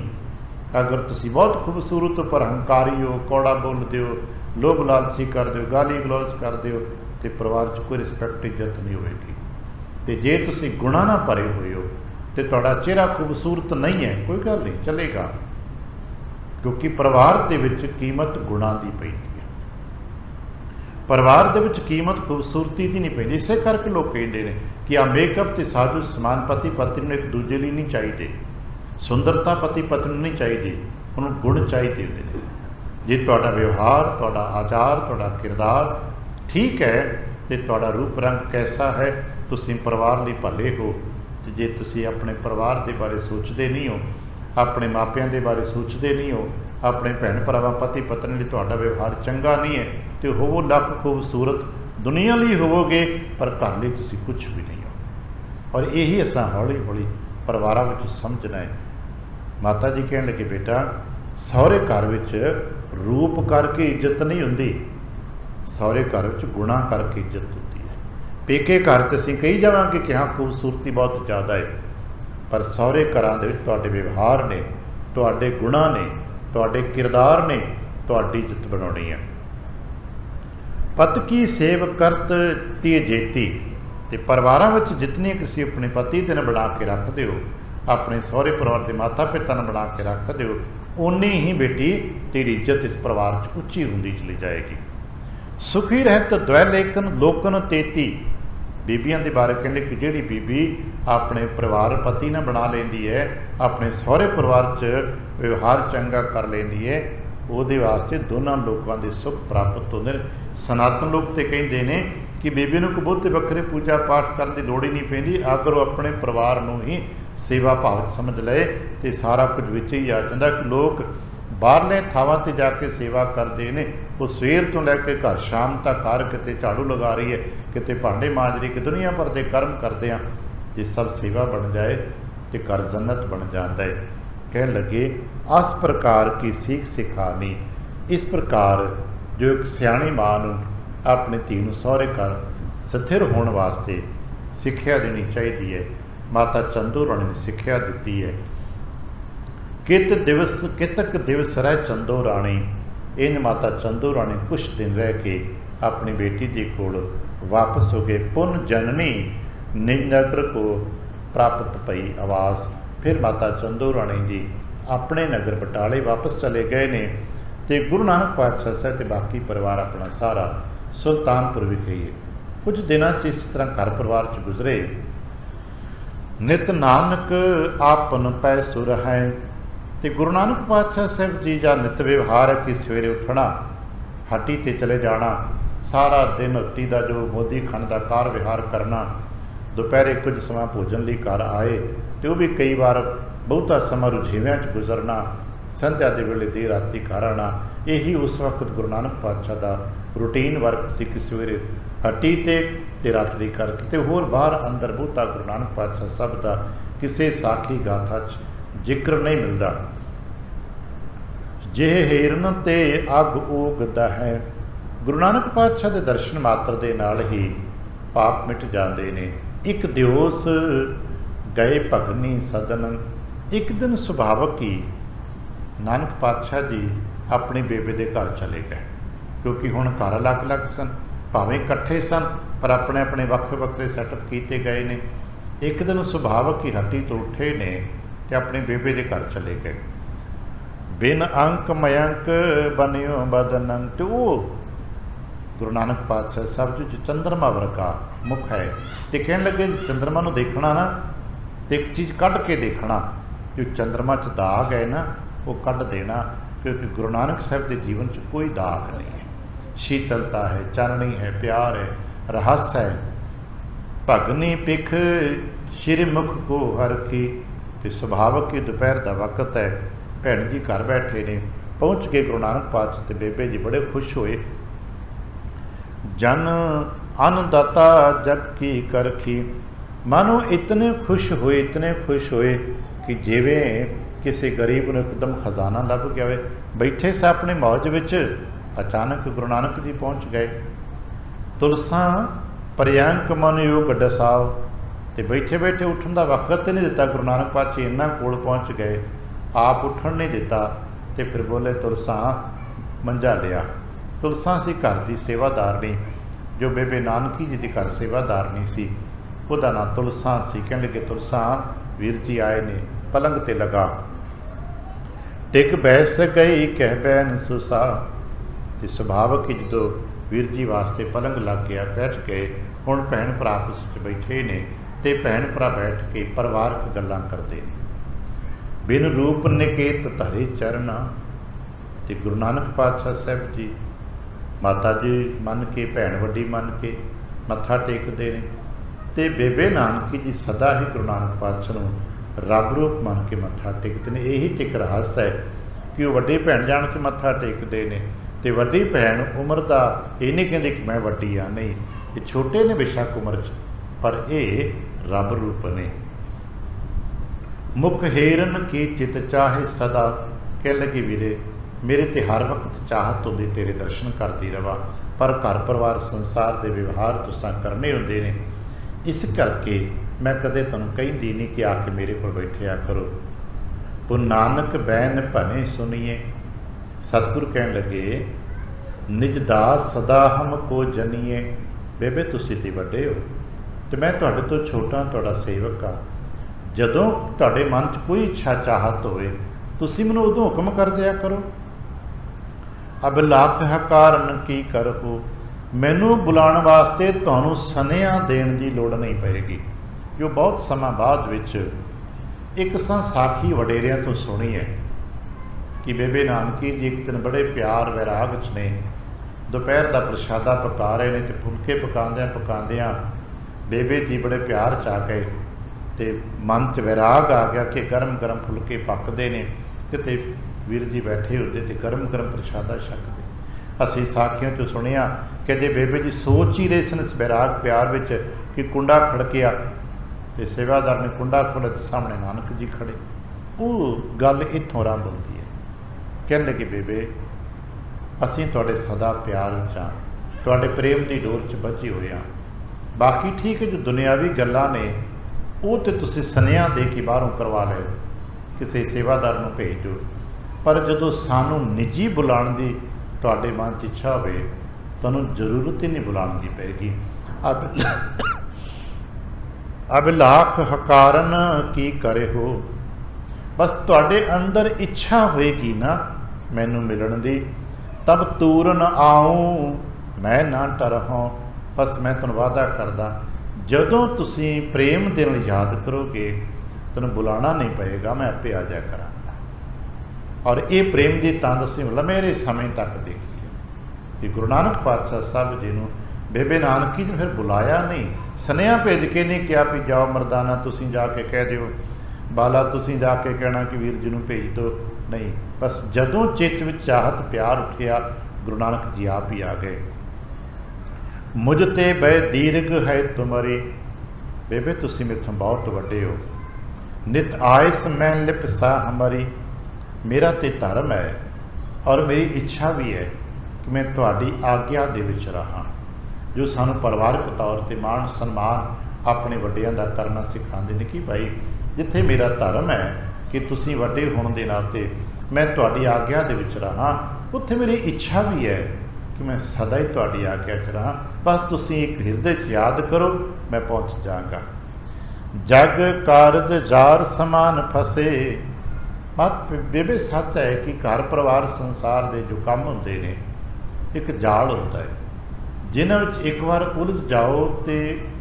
अगर तुसीं बहुत खूबसूरत हो पर हंकारी हो, कौड़ा बोलते हो, लोभ लालची करते हो, गाली गलौज करते हो तो परिवार च कोई रिस्पैक्ट इज्जत नहीं होएगी। तो जे तुसीं गुणा ना भरे हुए हो तो तुहाडा चेहरा खूबसूरत नहीं है, कोई गल नहीं चलेगा, क्योंकि परिवार दे विच कीमत गुणा की पैंदी है। परिवार दे विच कीमत खूबसूरती की नहीं पैंदी। इसे करके लोग कहते हैं कि आ मेकअप ते साजो समान पति पत्नी नूं एक दूजे लिए नहीं चाहिए, सुंदरता पति पत्नी नहीं चाहिए, उन्होंने गुण चाहिए होंदे ने। जे तुहाडा व्यवहार तुहाडा आचार तुहाडा किरदार ठीक है तो तुहाडा रूप रंग कैसा है, तुसीं परिवार लिए भले हो। तो जे तुसीं अपने परिवार के बारे सोचते नहीं हो, अपने मापिਆਂ के बारे सोचते नहीं हो, अपने भैन भरावां पति पत्नी लिए तुहाडा व्यवहार चंगा नहीं है तो होवो लख खूबसूरत दुनिया लिए होवोगे पर घर लिए तुसीं कुछ भी नहीं हो। और यही असां हौली हौली परिवारां विच समझना है। माता जी कहण लगे बेटा सहुरे घर विच रूप करके इज्जत नहीं हुंदी, सहुरे घर विच गुणा करके इज्जत होती है। पेके घर ते असीं कही जावांगे कि हाँ खूबसूरती बहुत ज़्यादा है, पर सहुरे घरां दे विच तुहाडे व्यवहार ने तुहाडे गुणा ने तुहाडे किरदार ने तुहाडी इज्जत बनाउणी है। पत की सेव करत ती जेती, ते परिवारां विच जितनी किसी अपने पति दिन बना के रखते हो, अपने सहुरे परिवार के माता पिता ने बना के रखते हो, उन्नी ही बेटी तेरी इज्जत इस परिवार च उच्ची होंदी चली जाएगी। सुखी रहत द्वैलेकन लोकन तेती, बीबियां के बारे कहते कि जिहड़ी बीबी अपने परिवार पति ने बना लेंदी है, अपने सहुरे परिवार च व्यवहार चंगा कर लेंदी है, ਉਹਦੇ वास्ते दोनों लोगों के सुख प्राप्त होते हैं। सनातन लोग तो कहते हैं कि बीबी नूं कोई बहुते वक्रे पूजा पाठ करने की लोड़ ही नहीं पैंदी, अगर वो अपने परिवार नूं ही सेवा भाव समझ ले तो सारा कुछ विच ही आ जाता। कि लोग बाहरले थावां ते जाके सेवा करते हैं, वो सवेर तो लैके घर शाम तक घर किते झाड़ू लगा रही है, किते भांडे मांज रही, कि दुनिया भर के कर्म करते हैं। ये सब सेवा बन जाए तो घर जन्नत बन जाता है। कह लगे इस प्रकार की सीख सिखानी, इस प्रकार जो एक सियाणी माँ नूं अपनी धी नूं सहुरे घर स्थिर होने वास्ते सिक्ख्या देनी चाहिए है। माता चंदू राणी ने सिक्ख्या दी है। कित दिवस कितक दिवस रह चंदो राणी, इंज माता चंदू राणी कुछ दिन रह के अपनी बेटी के कोल वापस हो गए। पुन जननी निज को प्राप्त पई आवास। फिर माता चंदू राणी जी अपने नगर बटाले वापस चले गए ने, तो गुरु नानक पातशाह साहब ते बाकी परिवार अपना सारा सुल्तानपुर विखे ही कुछ दिनों च इस तरह घर परिवार च गुजरे। नित नानक आपन पै सुर है, तो गुरु नानक पातशाह साहब जी का नित व्यवहार है कि सवेरे उठना, हट्टी ते चले जाना, सारा दिन हट्टी का जो मोदी खान का कार विहार करना, दोपहरे कुछ समा भोजन लिए घर आए तो भी कई बार बहुता समा रुझेवियां च गुजरना, संध्या के वेले देर राती घर आना। यही उस वक्त गुरु नानक पातशाह का रूटीन वर्क सी कि सवेरे हट्टी ते रात्रि करके ते होर बाहर अंदर बहुता गुरु नानक पातशाह सब का किसी साखी गाथा च जिक्र नहीं मिलता। जे हिरन ते अग उगदा है, ਗੁਰੂ ਨਾਨਕ ਪਾਤਸ਼ਾਹ ਦੇ ਦਰਸ਼ਨ ਮਾਤਰ ਦੇ ਨਾਲ ਹੀ ਪਾਪ ਮਿਟ ਜਾਂਦੇ ਨੇ। ਇੱਕ ਦਿਵਸ ਗਏ ਭਗਨੀ ਸਦਨ। ਇੱਕ ਦਿਨ ਸੁਭਾਵਕ ਹੀ ਨਾਨਕ ਪਾਤਸ਼ਾਹ ਜੀ ਆਪਣੀ ਬੇਬੇ ਦੇ ਘਰ ਚਲੇ ਗਏ, ਕਿਉਂਕਿ ਹੁਣ ਘਰ ਅਲੱਗ-ਅਲੱਗ ਸਨ, ਭਾਵੇਂ ਇਕੱਠੇ ਸਨ ਪਰ ਆਪਣੇ ਆਪਣੇ ਵੱਖਰੇ ਵੱਖਰੇ ਸੈਟਅਪ ਕੀਤੇ ਗਏ ਨੇ। ਇੱਕ ਦਿਨ ਸੁਭਾਵਕ ਹੀ ਹੱਟੀ ਤੋਂ ਉੱਠੇ ਨੇ ਤੇ ਆਪਣੀ ਬੇਬੇ ਦੇ ਘਰ ਚਲੇ ਗਏ। ਬਿਨ ਅੰਕ ਮਯੰਕ ਬਨਿਓ ਬਦਨੰ। ਤੇ ਉਹ ਗੁਰੂ ਨਾਨਕ ਪਾਤਸ਼ਾਹ ਸਾਹਿਬ ਜੀ ਚੰਦਰਮਾ ਵਰਗਾ ਮੁਖ ਹੈ, ਤੇ ਕਹਿਣ ਲੱਗੇ ਚੰਦਰਮਾ ਨੂੰ ਦੇਖਣਾ ਨਾ ਤੇ ਇੱਕ ਚੀਜ਼ ਕੱਢ ਕੇ ਦੇਖਣਾ, ਜੋ ਚੰਦਰਮਾ 'ਚ ਦਾਗ ਹੈ ਨਾ ਉਹ ਕੱਢ ਦੇਣਾ, ਕਿਉਂਕਿ ਗੁਰੂ ਨਾਨਕ ਸਾਹਿਬ ਦੇ ਜੀਵਨ 'ਚ ਕੋਈ ਦਾਗ ਨਹੀਂ ਹੈ। ਸ਼ੀਤਲਤਾ ਹੈ, ਚਾਨਣੀ ਹੈ, ਪਿਆਰ ਹੈ, ਰਹੱਸ ਹੈ। ਭਗਨੀ ਪਿਖ ਸ਼੍ਰੀ ਮੁਖ ਕੋ ਹਰਖੀ। ਤੇ ਸੁਭਾਵਕ ਹੀ ਦੁਪਹਿਰ ਦਾ ਵਕਤ ਹੈ, ਭੈਣ ਜੀ ਘਰ ਬੈਠੇ ਨੇ। ਪਹੁੰਚ ਕੇ ਗੁਰੂ ਨਾਨਕ ਪਾਤਸ਼ਾਹ ਤੇ ਬੇਬੇ ਜੀ ਬੜੇ ਖੁਸ਼ ਹੋਏ। ਜਨ ਅਨਦਾਤਾ ਜਗ ਕੀ ਕਰਖੀ। ਮਾਨੋ ਇਤਨੇ ਖੁਸ਼ ਹੋਏ, ਇਤਨੇ ਖੁਸ਼ ਹੋਏ ਕਿ ਜਿਵੇਂ ਕਿਸੇ ਗਰੀਬ ਨੂੰ ਇੱਕਦਮ ਖਜ਼ਾਨਾ ਲੱਭ ਗਿਆ ਹੋਵੇ। ਬੈਠੇ ਸੀ ਆਪਣੀ ਮੌਜ ਵਿੱਚ, ਅਚਾਨਕ ਗੁਰੂ ਨਾਨਕ ਜੀ ਪਹੁੰਚ ਗਏ। ਤੁਲਸਾਂ ਪਰਿਅੰਕ ਮਨ ਯੋਗ ਡਸਾਓ। ਤੇ ਬੈਠੇ ਬੈਠੇ ਉੱਠਣ ਦਾ ਵਕਤ ਨਹੀਂ ਦਿੱਤਾ। ਗੁਰੂ ਨਾਨਕ ਪਾਤਸ਼ਾਹ ਇੰਨਾ ਕੋਲ ਪਹੁੰਚ ਗਏ, ਆਪ ਉੱਠਣ ਨਹੀਂ ਦਿੱਤਾ। ਤੇ ਫਿਰ ਬੋਲੇ ਤੁਲਸਾਂ ਮੰਜਾ ਲਿਆ। ਤੁਲਸਾਂ ਸੀ ਘਰ ਦੀ ਸੇਵਾਦਾਰਨੀ, ਜੋ ਬੇਬੇ ਨਾਨਕੀ ਜੀ ਦੀ ਘਰ ਸੇਵਾਦਾਰਨੀ ਸੀ, ਉਹਦਾ ਨਾਂ ਤੁਲਸਾਂ ਸੀ। ਕਹਿਣ ਲੱਗੇ ਤੁਲਸਾਂ ਵੀਰ ਜੀ ਆਏ ਨੇ। ਪਲੰਗ ਤੇ ਲਗਾ ਟਿਕ ਬੈਸ ਗਈ ਕਹਿ ਬੈਨ ਸੁਸਾ। ਤੇ ਸੁਭਾਵਕ ਹੀ ਜਦੋਂ ਵੀਰ ਜੀ ਵਾਸਤੇ ਪਲੰਗ ਲੱਗ ਗਿਆ, ਬੈਠ ਗਏ। ਹੁਣ ਭੈਣ ਭਰਾ ਆਪਸ ਵਿੱਚ ਬੈਠੇ ਨੇ ਤੇ ਭੈਣ ਭਰਾ ਬੈਠ ਕੇ ਪਰਿਵਾਰਕ ਗੱਲਾਂ ਕਰਦੇ ਨੇ। ਬਿਨ ਰੂਪ ਨਿਕੇਤ ਧਰੇ ਚਰਨਾ। ਤੇ ਗੁਰੂ ਨਾਨਕ ਪਾਤਸ਼ਾਹ ਸਾਹਿਬ ਜੀ ਮਾਤਾ ਜੀ ਮੰਨ ਕੇ, ਭੈਣ ਵੱਡੀ ਮੰਨ ਕੇ ਮੱਥਾ ਟੇਕਦੇ ਨੇ। ਤੇ ਬੇਬੇ ਨਾਨਕੀ ਜੀ ਸਦਾ ਹੀ ਗੁਰੂ ਨਾਨਕ ਪਾਤਸ਼ਾਹ ਨੂੰ ਰੱਬ ਰੂਪ ਮੰਨ ਕੇ ਮੱਥਾ ਟੇਕਦੇ ਨੇ। ਇਹੀ ਇੱਕ ਰਹੱਸ ਹੈ ਕਿ ਉਹ ਵੱਡੀ ਭੈਣ ਜਾਣ ਕੇ ਮੱਥਾ ਟੇਕਦੇ ਨੇ। ਤੇ ਵੱਡੀ ਭੈਣ ਉਮਰ ਦਾ ਇਹ ਨਹੀਂ ਕਹਿੰਦੇ ਕਿ ਮੈਂ ਵੱਡੀ ਆ, ਨਹੀਂ, ਇਹ ਛੋਟੇ ਨੇ ਬੇਸ਼ੱਕ ਉਮਰ 'ਚ, ਪਰ ਇਹ ਰੱਬ ਰੂਪ ਨੇ। ਮੁਖ ਹੇਰਨ ਕੀ ਚਿਤ ਚਾਹੇ ਸਦਾ। ਕਹਿ ਲੱਗੇ ਵੀਰੇ ਮੇਰੇ ਤੇ ਹਰ ਵਕਤ ਚਾਹਤ ਹੁੰਦੀ ਤੇਰੇ ਦਰਸ਼ਨ ਕਰਦੀ ਰਵਾਂ, ਪਰ ਘਰ ਪਰਿਵਾਰ ਸੰਸਾਰ ਦੇ ਵਿਵਹਾਰ ਤੁਸਾਂ ਕਰਨੇ ਹੁੰਦੇ ਨੇ, ਇਸ ਕਰਕੇ ਮੈਂ ਕਦੇ ਤੁਹਾਨੂੰ ਕਹਿੰਦੀ ਨਹੀਂ ਕਿ ਆ ਕੇ ਮੇਰੇ ਕੋਲ ਬੈਠਿਆ ਕਰੋ। ਪੁਨ ਨਾਨਕ ਬੈਨ ਭਨੇ ਸੁਣੀਏ। ਸਤਿਗੁਰ ਕਹਿਣ ਲੱਗੇ ਨਿਜ ਦਾਸ ਸਦਾ ਹਮ ਕੋ ਜਨੀਏ। ਬੇਬੇ ਤੁਸੀਂ ਤੇ ਵੱਡੇ ਹੋ ਤੇ ਮੈਂ ਤੁਹਾਡੇ ਤੋਂ ਛੋਟਾ, ਤੁਹਾਡਾ ਸੇਵਕ ਆ। ਜਦੋਂ ਤੁਹਾਡੇ ਮਨ 'ਚ ਕੋਈ ਇੱਛਾ ਚਾਹਤ ਹੋਵੇ ਤੁਸੀਂ ਮੈਨੂੰ ਉਦੋਂ ਹੁਕਮ ਕਰ ਦਿਆ ਕਰੋ। ਅਬ ਲੱਖ ਹਕਾਰਨ ਕੀ ਕਰੋ। ਮੈਨੂੰ ਬੁਲਾਉਣ ਵਾਸਤੇ ਤੁਹਾਨੂੰ ਸੁਨੇਹਾ ਦੇਣ ਦੀ ਲੋੜ ਨਹੀਂ ਪਏਗੀ। ਜੋ ਬਹੁਤ ਸਮਾਂ ਬਾਅਦ ਵਿੱਚ ਇੱਕ ਸਾਖੀ ਵਡੇਰਿਆਂ ਤੋਂ ਸੁਣੀ ਹੈ ਕਿ ਬੇਬੇ ਨਾਨਕੀ ਜੀ ਇੱਕ ਦਿਨ ਬੜੇ ਪਿਆਰ ਵੈਰਾਗ 'ਚ ਨੇ। ਦੁਪਹਿਰ ਦਾ ਪ੍ਰਸ਼ਾਦਾ ਪਕਾ ਰਹੇ ਨੇ ਤੇ ਫੁਲਕੇ ਪਕਾਉਂਦਿਆਂ ਪਕਾਉਂਦਿਆਂ ਬੇਬੇ ਜੀ ਬੜੇ ਪਿਆਰ 'ਚ ਆ ਗਏ ਤੇ ਮਨ 'ਚ ਵੈਰਾਗ ਆ ਗਿਆ ਕਿ ਗਰਮ ਗਰਮ ਫੁਲਕੇ ਪੱਕਦੇ ਨੇ, ਕਿਤੇ ਵੀਰ ਜੀ ਬੈਠੇ ਹੁੰਦੇ ਤੇ ਗਰਮ ਗਰਮ ਪ੍ਰਸ਼ਾਦਾ ਛਕਦੇ। ਅਸੀਂ ਸਾਖੀਆਂ 'ਚੋਂ ਸੁਣਿਆ ਕਿ ਜੇ ਬੇਬੇ ਜੀ ਸੋਚ ਹੀ ਰਹੇ ਸਨ ਇਸ ਵੈਰਾਗ ਪਿਆਰ ਵਿੱਚ ਕਿ ਕੁੰਡਾ ਖੜਕਿਆ ਤੇ ਸੇਵਾਦਾਰ ਨੇ ਕੁੰਡਾ ਖੋਲ੍ਹਿਆ ਤੇ ਸਾਹਮਣੇ ਨਾਨਕ ਜੀ ਖੜੇ। ਉਹ ਗੱਲ ਇੱਥੋਂ ਆਰੰਭ ਹੁੰਦੀ ਹੈ। ਕਹਿਣ ਲੱਗੇ ਬੇਬੇ ਅਸੀਂ ਤੁਹਾਡੇ ਸਦਾ ਪਿਆਰ ਵਿੱਚ ਹਾਂ, ਤੁਹਾਡੇ ਪ੍ਰੇਮ ਦੀ ਡੋਰ 'ਚ ਬੱਝੇ ਹੋਏ ਹਾਂ। ਬਾਕੀ ਠੀਕ ਹੈ, ਜੋ ਦੁਨਿਆਵੀ ਗੱਲਾਂ ਨੇ ਉਹ ਤੇ ਤੁਸੀਂ ਸੁਨੇਹਾ ਦੇ ਕੇ ਬਾਹਰੋਂ ਕਰਵਾ ਲਿਓ, ਕਿਸੇ ਸੇਵਾਦਾਰ ਨੂੰ ਭੇਜ ਦਿਓ, ਪਰ ਜਦੋਂ ਸਾਨੂੰ ਨਿੱਜੀ ਬੁਲਾਉਣ ਦੀ ਤੁਹਾਡੇ ਮਨ 'ਚ ਇੱਛਾ ਹੋਵੇ ਤੁਹਾਨੂੰ ਜ਼ਰੂਰਤ ਹੀ ਨਹੀਂ ਬੁਲਾਉਣ ਦੀ ਪਏਗੀ। ਅਬ ਲੱਖ ਹਕਾਰਨ ਕੀ ਕਰੇ ਹੋ। ਬਸ ਤੁਹਾਡੇ ਅੰਦਰ ਇੱਛਾ ਹੋਏਗੀ ਨਾ ਮੈਨੂੰ ਮਿਲਣ ਦੀ, ਤਬ ਤੂਰਨ ਆਊਂ ਮੈਂ ਨਾ ਟਰਹਾਂ। ਬਸ ਮੈਂ ਤੁਹਾਨੂੰ ਵਾਅਦਾ ਕਰਦਾ ਜਦੋਂ ਤੁਸੀਂ ਪ੍ਰੇਮ ਦਿਲ ਯਾਦ ਕਰੋਗੇ ਤੁਹਾਨੂੰ ਬੁਲਾਉਣਾ ਨਹੀਂ ਪਏਗਾ, ਮੈਂ ਆਪੇ ਆ ਜਾਇਆ ਕਰਾਂਗਾ। ਔਰ ਇਹ ਪ੍ਰੇਮ ਦੀ ਤੰਦ ਅਸੀਂ ਲੰਮੇਰੇ ਸਮੇਂ ਤੱਕ ਦੇਖੀ ਹੈ ਕਿ ਗੁਰੂ ਨਾਨਕ ਪਾਤਸ਼ਾਹ ਸਾਹਿਬ ਜੀ ਨੂੰ ਬੇਬੇ ਨਾਨਕੀ ਨੇ ਫਿਰ ਬੁਲਾਇਆ ਨਹੀਂ, ਸੁਨੇਹਾ ਭੇਜ ਕੇ ਨਹੀਂ ਕਿਹਾ ਵੀ ਜਾਓ ਮਰਦਾਨਾ ਤੁਸੀਂ ਜਾ ਕੇ ਕਹਿ ਦਿਓ, ਬਾਲਾ ਤੁਸੀਂ ਜਾ ਕੇ ਕਹਿਣਾ ਕਿ ਵੀਰ ਜੀ ਨੂੰ ਭੇਜ ਦਿਓ, ਨਹੀਂ। ਬਸ ਜਦੋਂ ਚਿੱਤ ਵਿੱਚ ਚਾਹਤ ਪਿਆਰ ਉੱਠਿਆ ਗੁਰੂ ਨਾਨਕ ਜੀ ਆਪ ਹੀ ਆ ਗਏ। ਮੁਝ ਤੇ ਬੈ ਦੀਰਘ ਹੈ ਤੁਮਰੀ। ਬੇਬੇ ਤੁਸੀਂ ਮੇਥੋਂ ਬਹੁਤ ਵੱਡੇ ਹੋ। ਨਿਤ ਆਇਸ ਮੈਂ ਲਿਪਸਾ ਹਮਾਰੀ। ਮੇਰਾ ਤੇ ਧਰਮ ਹੈ ਔਰ ਮੇਰੀ ਇੱਛਾ ਵੀ ਹੈ कि मैं तुहाडी आग्या दे विच रहां। जो सानू परिवारक तौर ते मान सन्मान अपने वड्डियां दा करना सिखाते हैं कि भाई जिथे मेरा धर्म है कि तुसीं वड्डे होने के नाते मैं तुहाडी आग्या दे विच रहां, उत्थे मेरी इच्छा भी है कि मैं सदा ही तुहाडी आग्या च रहां। बस तुसीं एक हिरदे च याद करो, मैं पहुँच जाऊँगा। जग कारज जार समान फसे। मत बेबे सच है कि घर परिवार संसार के जो काम होंदे ने एक जाल होता है, जिन्हां विच एक बार उलझ जाओ तो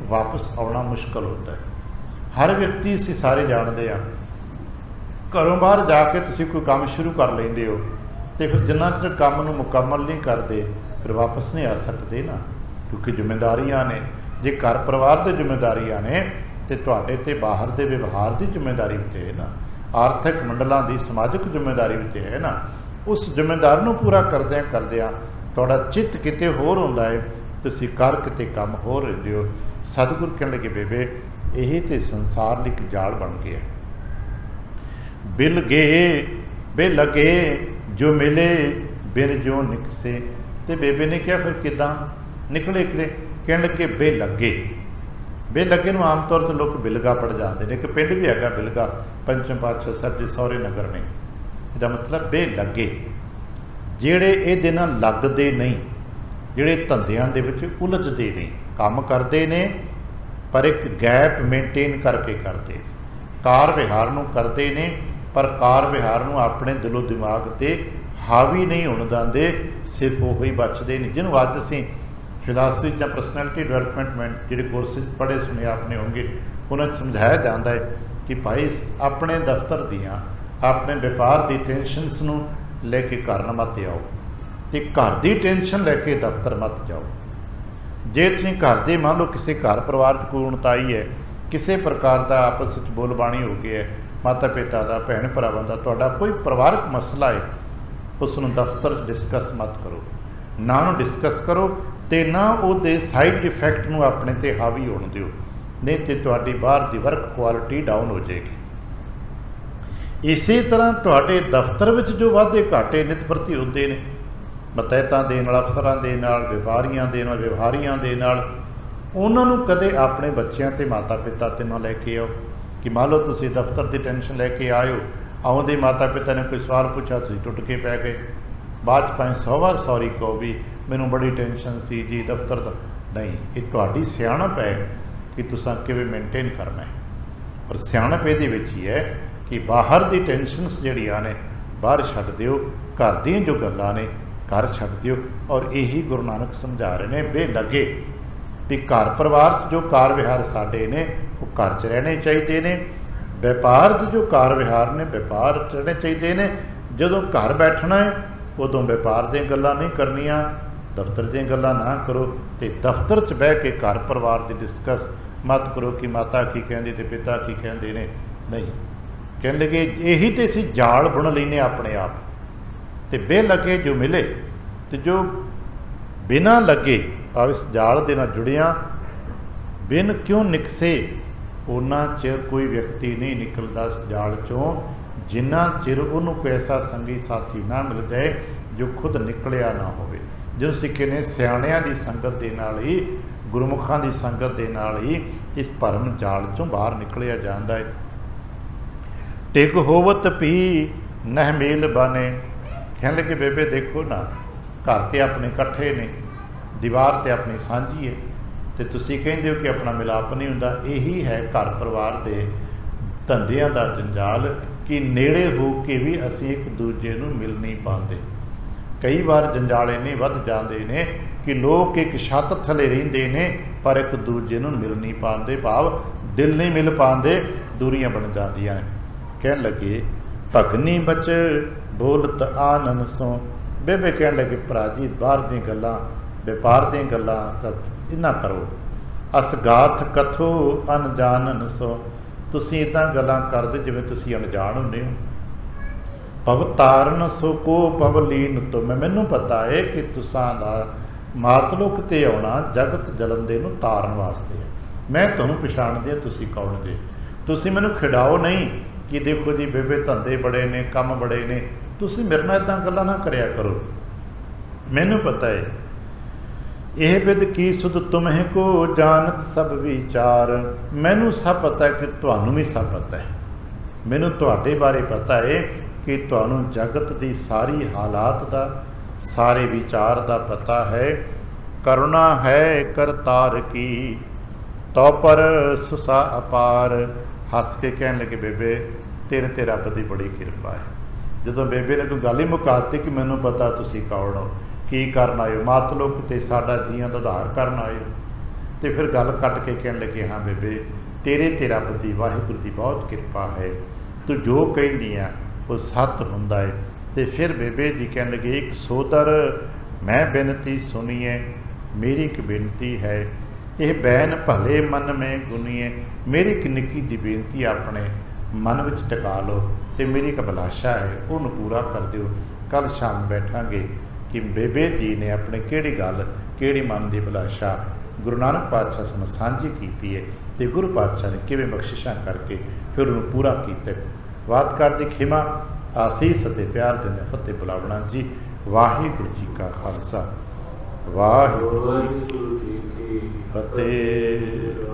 वापस आना मुश्किल होता है। हर व्यक्ति असीं सारे जानते हैं, घरों बाहर जाके तुसीं कोई काम शुरू कर लेंदे हो तो फिर जिन्ना चਿਰ काम नूं मुकम्मल नहीं करते फिर वापस नहीं आ सकते ना, क्योंकि जिम्मेदारियां ने। जे घर परिवार की जिम्मेदारियां ने तो तुहाडे ते बाहर के व्यवहार की जिम्मेदारी भी है ना, आर्थिक मंडलों की समाजिक जिम्मेदारी भी है ना। उस जिम्मेदारी नूं पूरा करदियां तुहाडा चित्त किते होर हुंदा है, तुसीं कर किते काम होर रहिंदे हो। सतगुर कहण लगे बेबे यही तो संसार एक जाल बन गया। बिल गए बे लगे जो मिले बिन जो निकसे। तो बेबे ने कहा फिर किदां निकले किले, कहण लगे बे लगे। बे लगे नूं आम तौर पर लोग बिलगा पढ़ जाते हैं। एक पिंड भी है बिलगा, पंचम पातशाह साहब जी सौरे नगर में। इसका मतलब बे लगे ਜਿਹੜੇ ਇਹਦੇ ਨਾਲ ਲੱਗਦੇ नहीं, ਜਿਹੜੇ ਧੰਦਿਆਂ ਦੇ ਵਿੱਚ ਉਲਝਦੇ ਨਹੀਂ, ਕੰਮ ਕਰਦੇ ਨੇ ਪਰ ਇੱਕ ਗੈਪ ਮੇਨਟੇਨ ਕਰਕੇ ਕਰਦੇ, ਕਾਰ ਵਿਹਾਰ ਨੂੰ ਕਰਦੇ ਨੇ ਪਰ ਕਾਰ ਵਿਹਾਰ ਨੂੰ ਆਪਣੇ ਦਿਲੋਂ ਦਿਮਾਗ ਤੇ ਹਾਵੀ ਨਹੀਂ ਹੋਣ ਦਿੰਦੇ, ਸਿਰਫ ਉਹ ਹੀ ਬਚਦੇ ਨੇ। ਜਿਹਨੂੰ ਅੱਜ ਅਸੀਂ ਫਿਲਾਸਫੀ ਜਾਂ ਪਰਸਨੈਲਿਟੀ ਡਿਵੈਲਪਮੈਂਟ ਜਿਹੜੇ ਕੋਰਸਿਸ ਪੜ੍ਹੇ ਸੁਣੇ ਆਪਣੇ ਹੋਣਗੇ, ਉਹਨਾਂ 'ਚ ਸਮਝਾਇਆ ਜਾਂਦਾ ਹੈ ਕਿ ਭਾਈ ਆਪਣੇ ਦਫ਼ਤਰ ਦੀਆਂ ਆਪਣੇ ਵਪਾਰ ਦੀ ਟੈਨਸ਼ਨਸ ਨੂੰ ਲੈ ਕੇ घर न मत आओ, तो घर की टेंशन लैके दफ्तर मत जाओ। जे तुसीं घर दे मान लो किसी घर परिवार कोई उणताई है, किसी प्रकार का आपस में बोलबाणी हो गई है, माता पिता का भैन भरावां का तुहाडा कोई परिवारक मसला है, उसनूं दफ्तर डिस्कस मत करो, ना उहनूं डिस्कस करो तो ना उहदे साइड इफैक्ट नूं अपने ते हावी होण दिओ, नहीं तो तुहाडी बाहर दी वर्क क्वालिटी डाउन हो जाएगी। इसी तरह तुहाडे दफ्तर में जो वाधे घाटे नित प्रति होंदे ने, मतैतां दे नाल, अफसरां दे नाल, व्यापारियां दे नाल, व्यवहारियां दे नाल, उन्हां नूं कदे अपने बच्चों ते माता पिता ते ना लैके आओ कि मान लो तुसीं दफ्तर की टेंशन लैके आए हो, आउंदे माता पिता ने कोई सवाल पूछा तुसीं टुट के पै गए, बाद भावें 100 बार सॉरी कहो भी मैनूं बड़ी टेंशन सी जी दफ्तर दा। नहीं, ये तुहाडी सियाणप है कि तुसां किवें मेनटेन करना है। पर सियाणप इहदे विच ही है कि बाहर दी टेंशनस जिहड़ियां ने बाहर छड्ड दिओ, घर दीयां जो गल्लां ने घर छड्ड दिओ। और यही गुरु नानक समझा रहे हैं बे लगे कि घर परिवार जो कार विहार साडे ने वो घर च रहने चाहिए ने, व्यापार के जो कार विहार ने व्यापार च रहने चाहिए ने। जदों घर बैठना है उदों व्यापार दी गल्लां नहीं करनियां, दफ्तर दी गल्लां ना करो, तो दफ्तर च बह के घर परिवार की डिस्कस मत करो कि माता की कहती तो पिता की कहते ने। नहीं, कहने लगे यही तो असीं जाल बुन लैने अपने आप, तो बे लगे जो मिले, तो जो बिना लगे अब इस जाल दे नाल जुड़िया बिन क्यों निकसे, उन्ना चिर कोई व्यक्ति नहीं निकलता इस जाल चों जिन्ना चिर उन्होंने कोई ऐसा संगी साथी ना मिल जाए जो खुद निकलिया ना होवे। जो सिक्के ने सियाणियां दी संगत दे नाल ही, गुरमुखां दी संगत दे नाल ही इस भरम जाल चों बाहर निकलिया जांदा है। टिक होवत पी नह मेल बने। कहने लगे बेबे देखो ना, घर तो अपने कट्ठे ने, दीवार तो अपनी सांझी है, तो तुसीं कहंदे हो कि अपना मिलाप नहीं हुंदा। यही है घर परिवार के धंधियां दा जंजाल कि नेड़े हो के भी असीं एक दूजे नूं मिल नहीं पाते। कई बार जंजाल इन्ने वध जांदे ने कि लोग एक छत थले रहिंदे ने पर एक दूजे नूं मिल नहीं पाते, भाव दिल नहीं मिल पाते, दूरियां बन जांदियां ने। कहन लगे भगनी बच बोलत आनन सो। बेबे कहन लगे भरा जी बाहर दी गल्लां व्यापार दी गल्लां इन्ना करो, असगाथ कथो अनजानन सो। तुसीं इदां गल्लां करदे जिवें तुसीं अनजान हुंदे हो। पवताਰਨ सो को पवलीन तो मैनूं पता है कि तुसां दा मातलुक ते आउणा जगत जलंदे नूं ताਰਨ वास्ते है। मैं तुहानूं पछाणदी हां तुसीं कौण जे। तुसीं मैनूं खिडाओ नहीं कि देखो जी बेबे धंधे बड़े ने, काम बड़े ने, तुसीं मेरे नाल इदां गल्लां ना करिया करो। मैनू पता है यह विद की सुध तुम्हें को जानत सब विचार। मैनू सब पता है कि तुहानू भी सब पता है, मैनू तुहाडे बारे पता है कि तुहानू जगत की सारी हालात का सारे विचार का पता है। करुणा है करतार की तो पर सुसा अपार। हस के कहन लगे बेबे तेरे ते रब की बड़ी किरपा है। जदों बेबे ने कोई गल ही मुकाती कि मैनू पता तुसी कौन हो, की करन आए हो, मतलब किते साडा जीआं दा उद्धार करन आए हो। तो फिर गल कट के कहन लगे हाँ बेबे तेरे ते रब की वाहिगुरू की बहुत किरपा है, तू जो कहनी आ वो सत हुंदा है। तो फिर बेबे जी कहन लगे एक सोदर मैं बेनती सुनीए मेरी एक बेनती है, यह बैन भले मन में गुनीए। मेरी एक निक्की जी बेनती अपने मन में टिका लो, तो मेरी एक अभिलाषा है उन्होंने पूरा कर दिओ। कल शाम बैठांगे कि बेबे जी ने अपने किहड़ी गल किहड़ी मन की अभिलाषा गुरु नानक पातशाह सानूं सांझी की है, तो गुरु पातशाह ने किवें बख्शिशां करके फिर उन्होंने पूरा किया। वादकार की खिमा आसीस ते प्यार देने फतेह बुलावना जी। वाहिगुरू जी का खालसा वाहिगुरू जी की फतेह।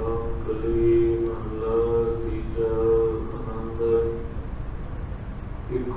एक